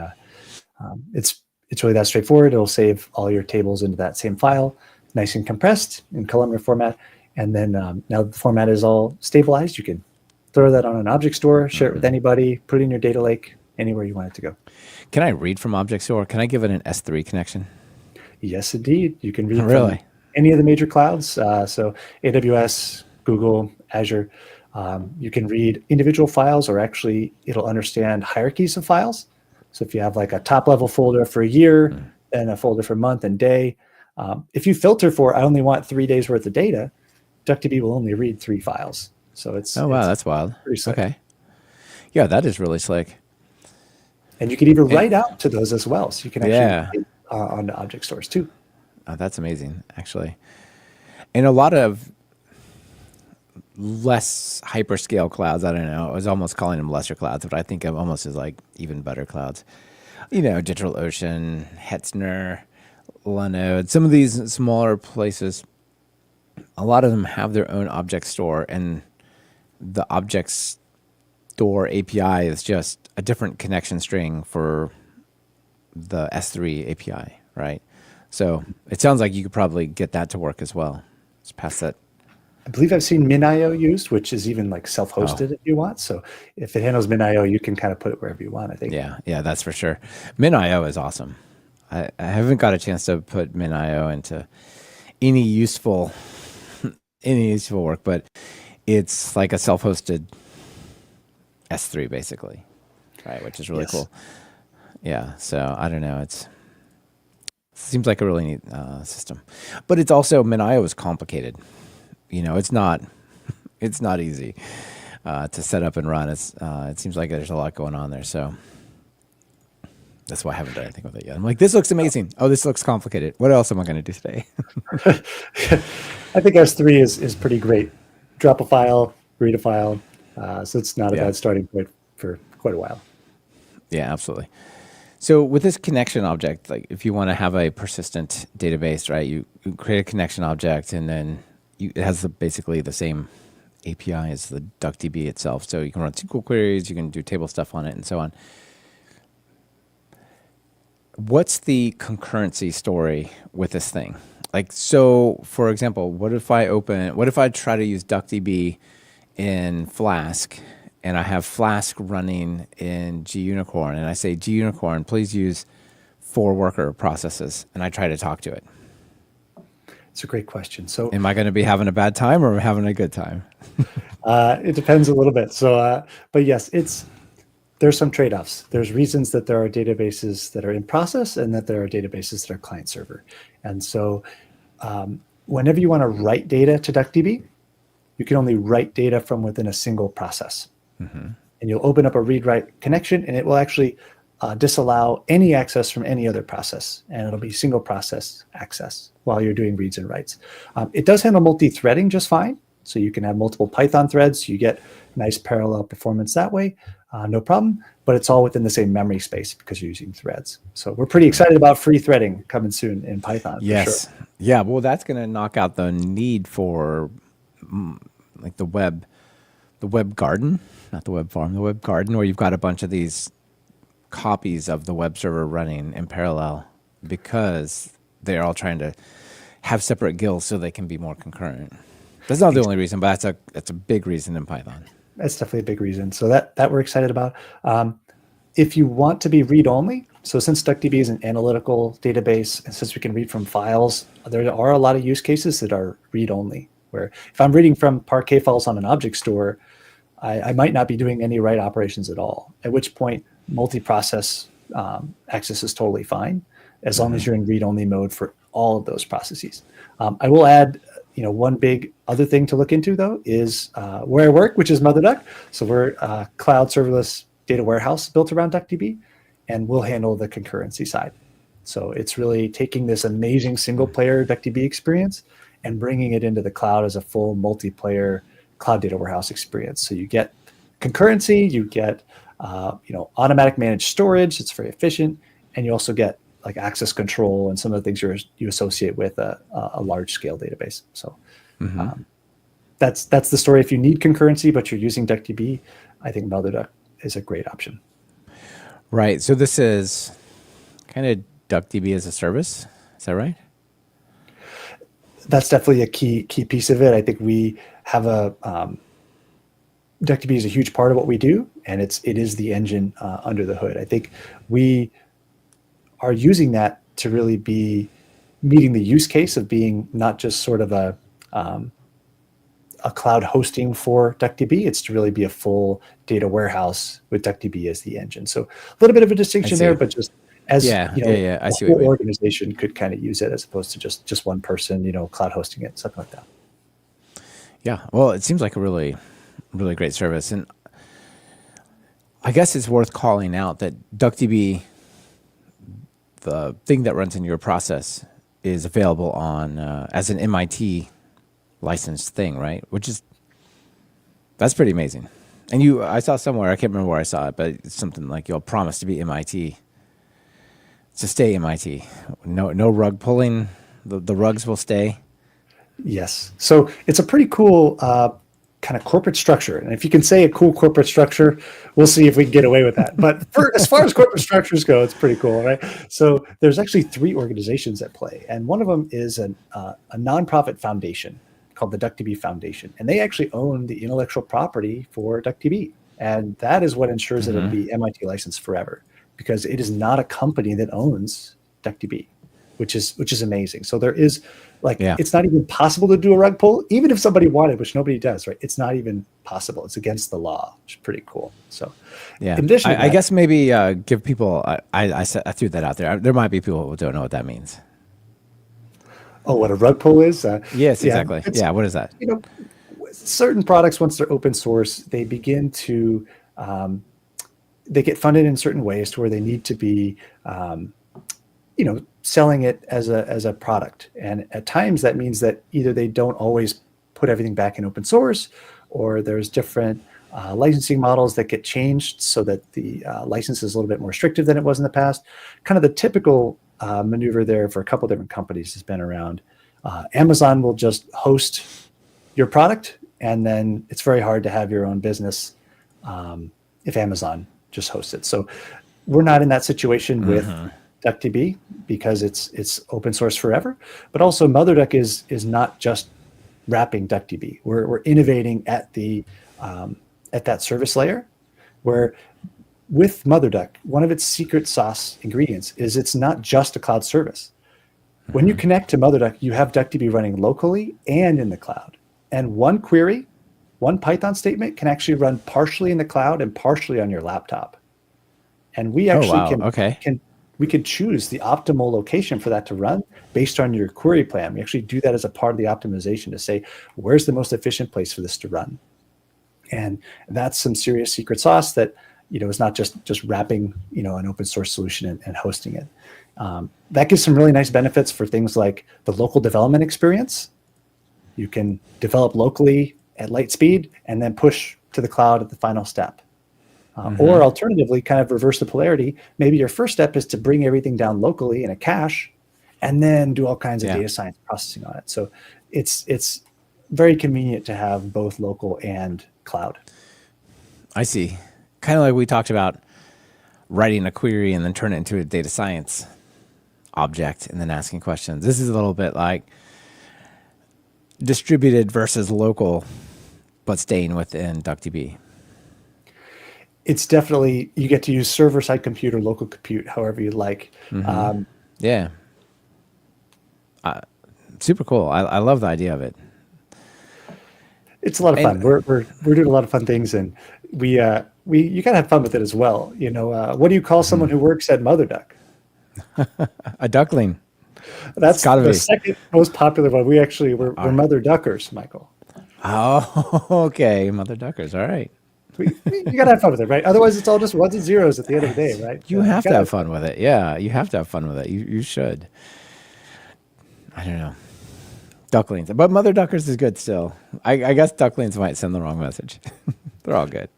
it's really that straightforward. It'll save all your tables into that same file, nice and compressed in columnar format. And then now that the format is all stabilized, you can throw that on an object store, share it with anybody, put it in your data lake, anywhere you want it to go. Can I read from object store? Can I give it an S3 connection? Yes, indeed. You can read Really? from any of the major clouds. So AWS, Google, Azure. You can read individual files, or actually it'll understand hierarchies of files. So if you have like a top level folder for a year and a folder for month and day, if you filter for, I only want 3 days worth of data, DuckDB will only read 3 files. So Oh wow, it's that's wild. pretty slick. Okay. Yeah, that is really slick. And you can even And, write out to those as well. So you can actually yeah, write on the object stores too. that's amazing, actually. And a lot of less hyperscale clouds, I don't know. I was almost calling them lesser clouds, but I think of almost as like even better clouds. DigitalOcean, Hetzner, Linode, some of these smaller places, a lot of them have their own object store, and the object store API is just a different connection string for the S3 API, right? So it sounds like you could probably get that to work as well. Just pass that. I believe I've seen MinIO used, which is even like Oh, self-hosted if you want. So if it handles MinIO, you can kind of put it wherever you want, I think. yeah, that's for sure. MinIO is awesome. I haven't got a chance to put MinIO into any useful any useful work, but it's like a self-hosted S3 basically, right? Which is really Yes. cool. Yeah, so I don't know. It's seems like a really neat system, but it's also MinIO is complicated. It's not it's not easy to set up and run. It seems like there's a lot going on there, so that's why I haven't done anything with it yet. I'm like, this looks amazing. Oh, this looks complicated. What else am I going to do today? I think S3 is pretty great. Drop a file, read a file. So it's not a Yeah, bad starting point for quite a while. yeah, absolutely. So with this connection object, like if you want to have a persistent database, right, you create a connection object, and then it has basically the same API as the DuckDB itself. So you can run SQL queries, you can do table stuff on it, and so on. What's the concurrency story with this thing? Like, so for example, what if I try to use DuckDB in Flask, and I have Flask running in GUnicorn, and I say, GUnicorn, please use 4 worker processes, and I try to talk to it. It's a great question. So Am I going to be having a bad time or having a good time? it depends a little bit. So, but yes, there's some trade-offs. There's reasons that there are databases that are in process and that there are databases that are client server. And so whenever you want to write data to DuckDB, you can only write data from within a single process. Mm-hmm. And you'll open up a read-write connection, and it will actually disallow any access from any other process. And it'll be single process access while you're doing reads and writes. It does handle multi-threading just fine. So you can have multiple Python threads. You get nice parallel performance that way. No problem. But it's all within the same memory space because you're using threads. So we're pretty excited about free threading coming soon in Python. Yes. For sure. Yeah. Well, that's going to knock out the need for like the web garden, not the web farm, the web garden, where you've got a bunch of these copies of the web server running in parallel because they're all trying to have separate guilds so they can be more concurrent. That's not the only reason, but that's a big reason in Python. That's definitely a big reason. So that we're excited about. If you want to be read-only, so since DuckDB is an analytical database, and since we can read from files, there are a lot of use cases that are read-only, where if I'm reading from Parquet files on an object store, I might not be doing any write operations at all, at which point multi-process access is totally fine, as long as you're in read-only mode for all of those processes. I will add, one big other thing to look into, though, is where I work, which is MotherDuck. So we're a cloud serverless data warehouse built around DuckDB, and we'll handle the concurrency side. So it's really taking this amazing single-player DuckDB experience and bringing it into the cloud as a full multiplayer cloud data warehouse experience. So you get concurrency, you get automatic managed storage. It's very efficient, and you also get like access control and some of the things you associate with a large scale database. So that's the story. If you need concurrency but you're using DuckDB, I think MotherDuck is a great option. Right. So this is kind of DuckDB as a service. Is that right? That's definitely a key piece of it. I think we have DuckDB is a huge part of what we do, and it is the engine under the hood. I think we are using that to really be meeting the use case of being not just sort of a cloud hosting for DuckDB. It's to really be a full data warehouse with DuckDB as the engine. So a little bit of a distinction there, but just as I see the whole organization could kind of use it as opposed to just one person, cloud hosting it, something like that. Yeah. Well, it seems like a really, really great service. And I guess it's worth calling out that DuckDB, the thing that runs in your process, is available on as an MIT licensed thing, right? That's pretty amazing. And I saw somewhere, I can't remember where I saw it, but it's something like you'll promise to be MIT, to stay MIT. No rug pulling. The rugs will stay. Yes. So it's a pretty cool kind of corporate structure. And if you can say a cool corporate structure, we'll see if we can get away with that. But as far as corporate structures go, it's pretty cool, right? So there's actually 3 organizations at play. And one of them is a nonprofit foundation called the DuckDB Foundation. And they actually own the intellectual property for DuckDB. And that is what ensures that it'll be MIT licensed forever, because it is not a company that owns DuckDB, which is amazing. So there is it's not even possible to do a rug pull, even if somebody wanted, which nobody does, right? It's not even possible. It's against the law, which is pretty cool. So yeah, in addition to I guess maybe give people, I threw that out there. There might be people who don't know what that means. Oh, what a rug pull is? Yes, exactly. Yeah, what is that? Certain products, once they're open source, they begin to, they get funded in certain ways to where they need to be, selling it as a product. And at times that means that either they don't always put everything back in open source, or there's different licensing models that get changed so that the license is a little bit more restrictive than it was in the past. Kind of the typical maneuver there for a couple different companies has been around Amazon will just host your product, and then it's very hard to have your own business if Amazon just hosts it. So we're not in that situation with DuckDB because it's open source forever. But also MotherDuck is not just wrapping DuckDB. We're innovating at that service layer, where with MotherDuck, one of its secret sauce ingredients is it's not just a cloud service. When you connect to MotherDuck, you have DuckDB running locally and in the cloud. And one query, one Python statement can actually run partially in the cloud and partially on your laptop. And we actually we can choose the optimal location for that to run based on your query plan. We actually do that as a part of the optimization to say, where's the most efficient place for this to run? And that's some serious secret sauce that is not just wrapping an open source solution and hosting it. That gives some really nice benefits for things like the local development experience. You can develop locally at light speed and then push to the cloud at the final step. Or alternatively, kind of reverse the polarity. Maybe your first step is to bring everything down locally in a cache and then do all kinds of data science processing on it. So it's very convenient to have both local and cloud. I see. Kind of like we talked about writing a query and then turn it into a data science object and then asking questions. This is a little bit like distributed versus local, but staying within DuckDB. It's definitely, you get to use server-side compute or local compute, however you'd like. Yeah. Super cool. I love the idea of it. It's a lot of fun. We're doing a lot of fun things, and you gotta have fun with it as well. You know, what do you call someone who works at MotherDuck? A duckling. That's gotta the be. second most popular one. We're Mother Duckers, Michael. Oh, okay. Mother duckers. All right. You gotta have fun with it, right? Otherwise, it's all just ones and zeros at the end of the day, right? You have to have fun with it. Yeah, you have to have fun with it. You should. I don't know. Ducklings. But mother duckers is good still. I guess ducklings might send the wrong message. They're all good.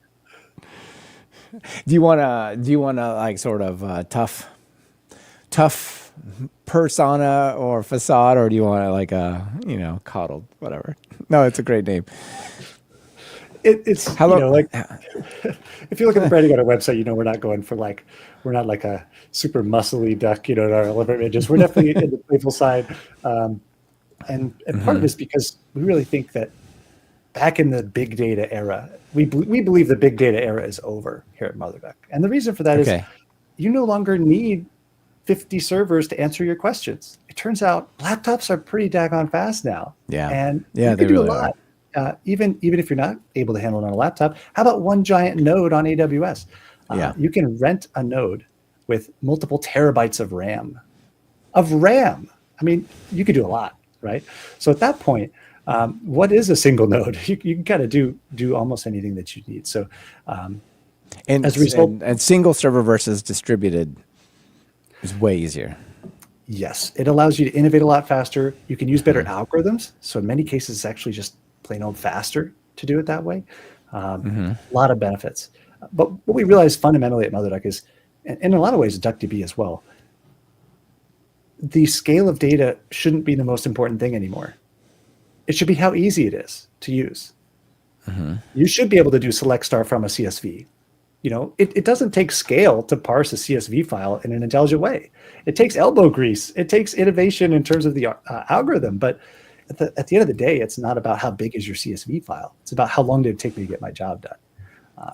Do you wanna like sort of tough persona or facade, or do you want like a coddled whatever? No, it's a great name. It's Hello. like if you look at the branding on our website, we're not going for we're not like a super muscly duck, in our elevator images. We're definitely in the playful side. And part of it is because we really think that back in the big data era, we believe the big data era is over here at MotherDuck. And the reason for that is you no longer need 50 servers to answer your questions. It turns out laptops are pretty daggone fast now. Yeah. And yeah, you they can do really a lot. Even if you're not able to handle it on a laptop, how about one giant node on AWS? You can rent a node with multiple terabytes of RAM. I mean, you could do a lot, right? So at that point, what is a single node? You can kind of do almost anything that you need. So and as a result, and single server versus distributed is way easier. Yes, it allows you to innovate a lot faster. You can use better algorithms. So in many cases, it's actually just plain old faster to do it that way. A lot of benefits. But what we realize fundamentally at MotherDuck is, and in a lot of ways, DuckDB as well, the scale of data shouldn't be the most important thing anymore. It should be how easy it is to use. You should be able to do select star from a CSV. It doesn't take scale to parse a CSV file in an intelligent way. It takes elbow grease. It takes innovation in terms of the algorithm. But at the end of the day, it's not about how big is your CSV file. It's about how long did it take me to get my job done.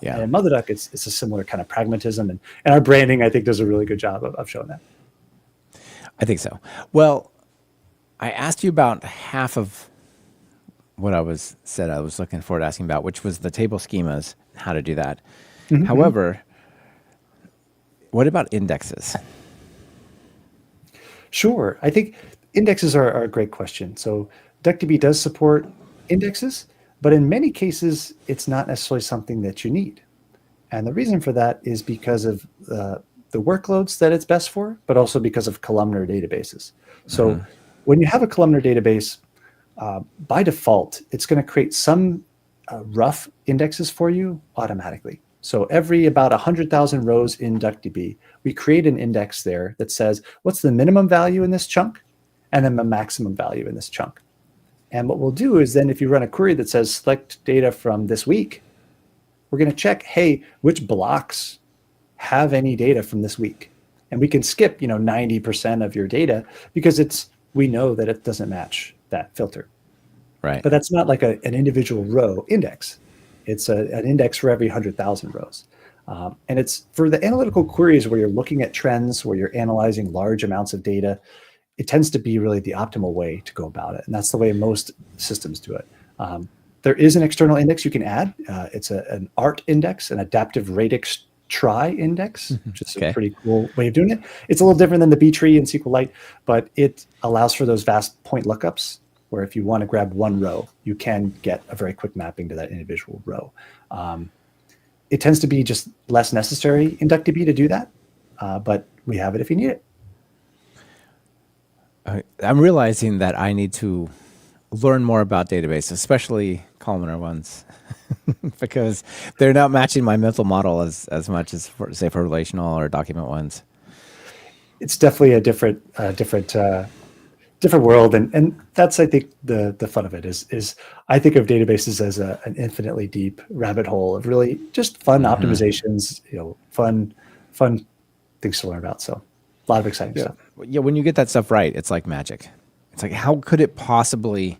And in MotherDuck, it's a similar kind of pragmatism. And our branding, I think, does a really good job of showing that. I think so. Well, I asked you about half of what I was looking forward to asking about, which was the table schemas, how to do that. However, what about indexes? Sure. I think indexes are a great question. So DuckDB does support indexes, but in many cases, it's not necessarily something that you need. And the reason for that is because of the workloads that it's best for, but also because of columnar databases. So when you have a columnar database, by default, it's going to create some rough indexes for you automatically. So every about 100,000 rows in DuckDB, we create an index there that says, what's the minimum value in this chunk? And then the maximum value in this chunk. And what we'll do is then if you run a query that says select data from this week, we're going to check, hey, which blocks have any data from this week? And we can skip, 90% of your data because we know that it doesn't match that filter. Right. But that's not like an individual row index. It's an index for every 100,000 rows. And it's for the analytical queries where you're looking at trends, where you're analyzing large amounts of data, it tends to be really the optimal way to go about it. And that's the way most systems do it. There is an external index you can add. It's an ART index, an adaptive radix trie index, which is a pretty cool way of doing it. It's a little different than the B tree in SQLite, but it allows for those vast point lookups where if you want to grab one row, you can get a very quick mapping to that individual row. It tends to be just less necessary in DuckDB to do that, but we have it if you need it. I'm realizing that I need to learn more about databases, especially columnar ones, because they're not matching my mental model as much as, say, for relational or document ones. It's definitely a different world, and that's, I think, the fun of it is I think of databases as an infinitely deep rabbit hole of really just fun optimizations, fun fun things to learn about. So a lot of exciting Yeah. stuff. Yeah. When you get that stuff right, it's like magic. It's like, how could it possibly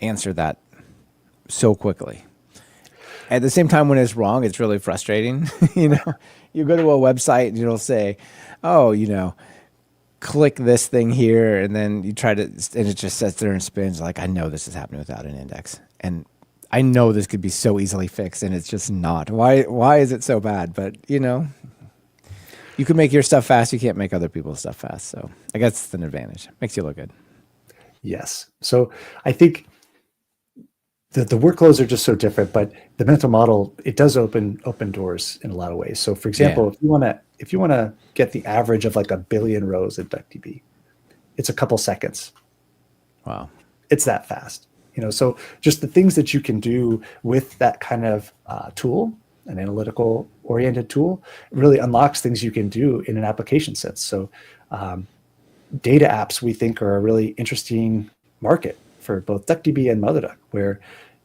answer that so quickly? At the same time, when it's wrong, it's really frustrating. You know, you go to a website and it'll say, oh, you know, click this thing here. And then you try to, and it just sits there and spins like, I know this is happening without an index. And I know this could be so easily fixed, and it's just not. Why is it so bad? But, you know, you can make your stuff fast. You can't make other people's stuff fast. So I guess it's an advantage. Makes you look good. Yes. So I think the workloads are just so different, but the mental model, it does open doors in a lot of ways. So for example, if you want to get the average of like 1 billion rows in DuckDB, it's a couple seconds. Wow. It's that fast. You know, so just the things that you can do with that kind of tool, an analytical oriented tool, really unlocks things you can do in an application sense. So data apps, we think, are a really interesting market for both DuckDB and MotherDuck, where,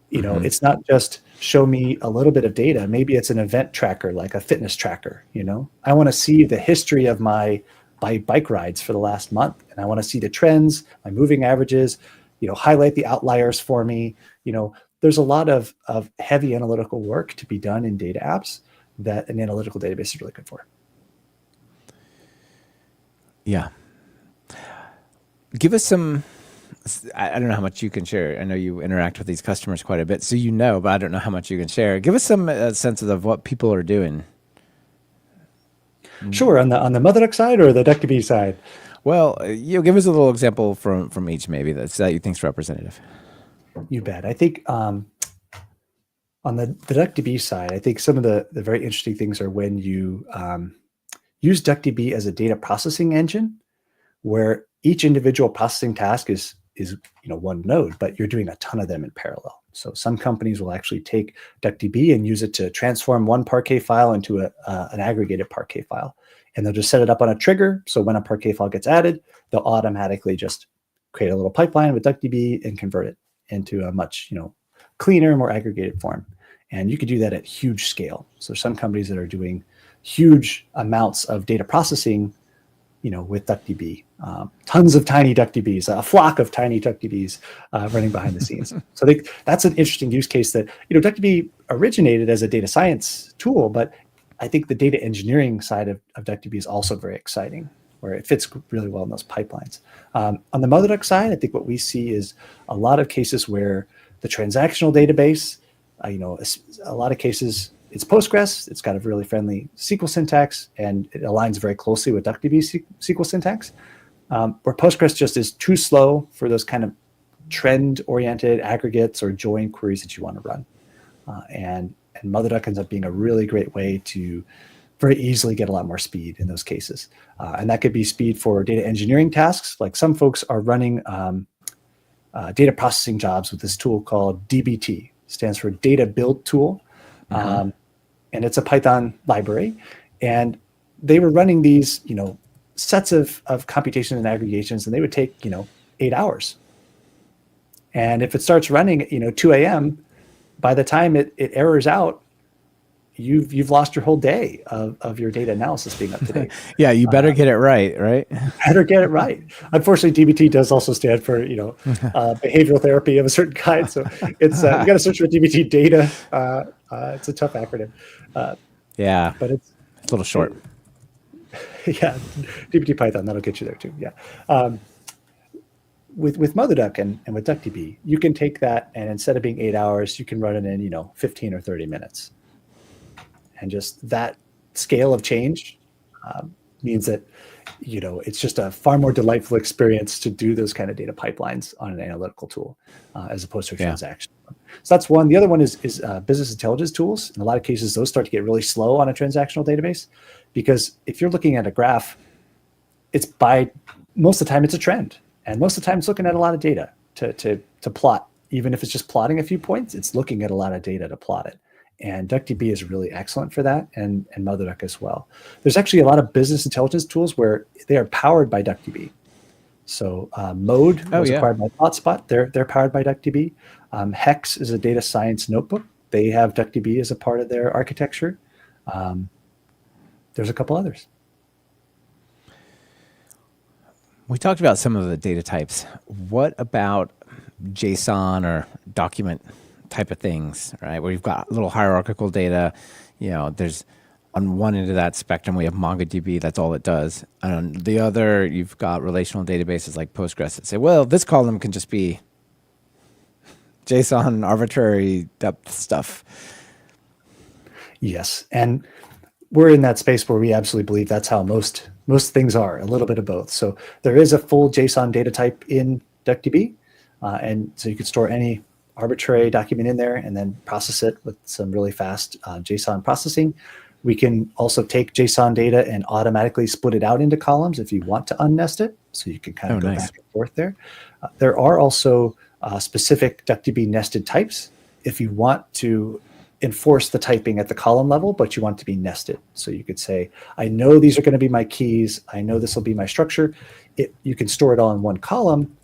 you know, it's not just show me a little bit of data. Maybe it's an event tracker, like a fitness tracker. You know, I want to see the history of my bike rides for the last month, and I want to see the trends, my moving averages, you know, highlight the outliers for me. You know, there's a lot of heavy analytical work to be done in data apps that an analytical database is really good for. Yeah. Give us some, I don't know how much you can share. I know you interact with these customers quite a bit, so you know, but I don't know how much you can share. Give us some sense of what people are doing. Sure. On the MotherDuck side or the DuckDB side? Well, you know, give us a little example from each, maybe that you think's representative. You bet. I think on the DuckDB side, I think some of the very interesting things are when you use DuckDB as a data processing engine, where each individual processing task is you know, one node, but you're doing a ton of them in parallel. So some companies will actually take DuckDB and use it to transform one Parquet file into an aggregated Parquet file. And they'll just set it up on a trigger. So when a Parquet file gets added, they'll automatically just create a little pipeline with DuckDB and convert it into a much, you know, cleaner, more aggregated form. And you could do that at huge scale. So some companies that are doing huge amounts of data processing, you know, with DuckDB, tons of tiny DuckDBs, a flock of tiny DuckDBs running behind the scenes. So I think that's an interesting use case that, you know, DuckDB originated as a data science tool, but I think the data engineering side of DuckDB is also very exciting, where it fits really well in those pipelines. On the MotherDuck side, I think what we see is a lot of cases where the transactional database, you know, a lot of cases, it's Postgres. It's got a really friendly SQL syntax, and it aligns very closely with DuckDB SQL syntax. Where Postgres just is too slow for those kind of trend-oriented aggregates or join queries that you want to run. And MotherDuck ends up being a really great way to very easily get a lot more speed in those cases. And that could be speed for data engineering tasks. Like some folks are running data processing jobs with this tool called DBT, stands for Data Build Tool. And it's a Python library. And they were running these, you know, sets of computations and aggregations, and they would take, you know, 8 hours. And if it starts running at, you know, 2 a.m., by the time it errors out, you've lost your whole day of your data analysis being up to date. Yeah, you better get it right, right? Better get it right. Unfortunately, DBT does also stand for, you know, behavioral therapy of a certain kind. So it's you got to search for DBT data. It's a tough acronym. Yeah, but it's a little short. Yeah, DBT Python, that'll get you there too. Yeah. With MotherDuck and with DuckDB, you can take that, and instead of being 8 hours, you can run it in, you know, 15 or 30 minutes. And just that scale of change means that, you know, it's just a far more delightful experience to do those kind of data pipelines on an analytical tool as opposed to a transaction. So that's one. The other one is business intelligence tools. In a lot of cases, those start to get really slow on a transactional database, because if you're looking at a graph, it's most of the time it's a trend. And most of the time it's looking at a lot of data to plot. Even if it's just plotting a few points, it's looking at a lot of data to plot it. And DuckDB is really excellent for that, and MotherDuck as well. There's actually a lot of business intelligence tools where they are powered by DuckDB. So Mode was acquired by ThoughtSpot. They're powered by DuckDB. Hex is a data science notebook. They have DuckDB as a part of their architecture. there's a couple others. We talked about some of the data types. What about JSON or document type of things, right? Where you've got little hierarchical data, there's on one end of that spectrum, we have MongoDB. That's all it does. And on the other, you've got relational databases like Postgres that say, well, this column can just be JSON arbitrary depth stuff. Yes, and we're in that space where we absolutely believe that's how most things are, a little bit of both. So there is a full JSON data type in DuckDB, and so you could store any arbitrary document in there and then process it with some really fast JSON processing. We can also take JSON data and automatically split it out into columns if you want to unnest it, so you can kind of go nice. back and forth there. There are also specific DuckDB nested types if you want to enforce the typing at the column level, but you want it to be nested. So you could say, I know these are going to be my keys. I know this will be my structure. You can store it all in one column,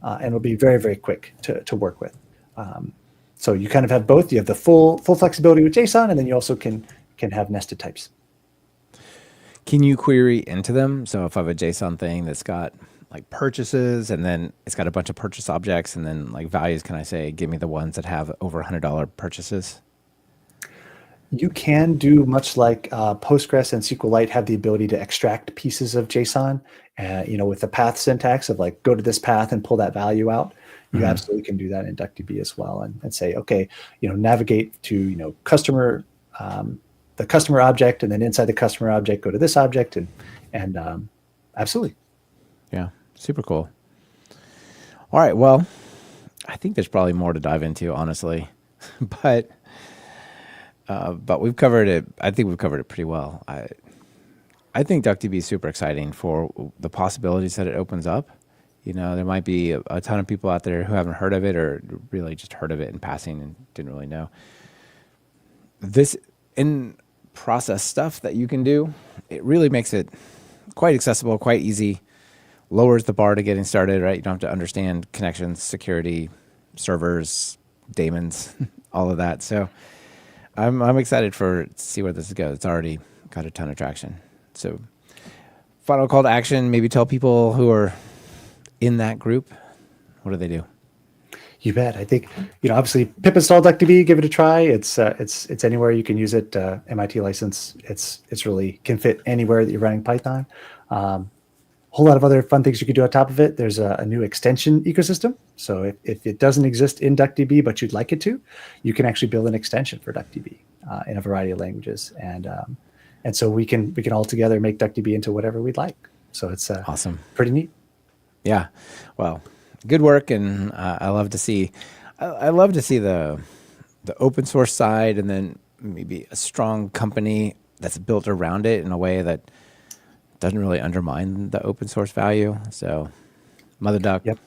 and it'll be very, very quick to work with. So you kind of have both. You have the full flexibility with JSON, and then you also can have nested types. Can you query into them? So if I have a JSON thing that's got like purchases, and then it's got a bunch of purchase objects, and then like values, can I say, give me the ones that have over $100 purchases? You can do much like Postgres and SQLite have the ability to extract pieces of JSON, with the path syntax of like, go to this path and pull that value out. You absolutely can do that in DuckDB as well, and say, okay, navigate to, customer, the customer object, and then inside the customer object, go to this object, and absolutely. Yeah, super cool. All right, well, I think there's probably more to dive into, honestly, but we've covered it. I think we've covered it pretty well. I think DuckDB is super exciting for the possibilities that it opens up. There might be a ton of people out there who haven't heard of it, or really just heard of it in passing and didn't really know. This in-process stuff that you can do, it really makes it quite accessible, quite easy, lowers the bar to getting started, right? You don't have to understand connections, security, servers, daemons, all of that. So I'm excited to see where this goes. It's already got a ton of traction. So final call to action, maybe tell people who are in that group, what do they do? You bet. I think, obviously pip install DuckDB, give it a try. It's anywhere you can use it. MIT license. It's really can fit anywhere that you're running Python. Whole lot of other fun things you could do on top of it. There's a new extension ecosystem. So if it doesn't exist in DuckDB, but you'd like it to, you can actually build an extension for DuckDB in a variety of languages. And so we can all together make DuckDB into whatever we'd like. So it's awesome. Pretty neat. Yeah. Well, good work. And I love to see the open source side, and then maybe a strong company that's built around it in a way that doesn't really undermine the open source value. So MotherDuck, yep.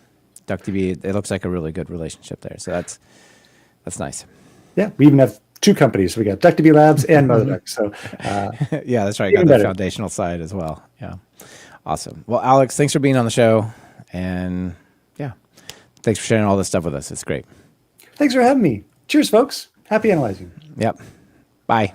DuckDB, it looks like a really good relationship there. So that's nice. Yeah, we even have two companies. We got DuckDB Labs and MotherDuck. So yeah, that's right. Got the foundational side as well. Yeah, awesome. Well, Alex, thanks for being on the show, and yeah, thanks for sharing all this stuff with us. It's great. Thanks for having me. Cheers, folks. Happy analyzing. Yep. Bye.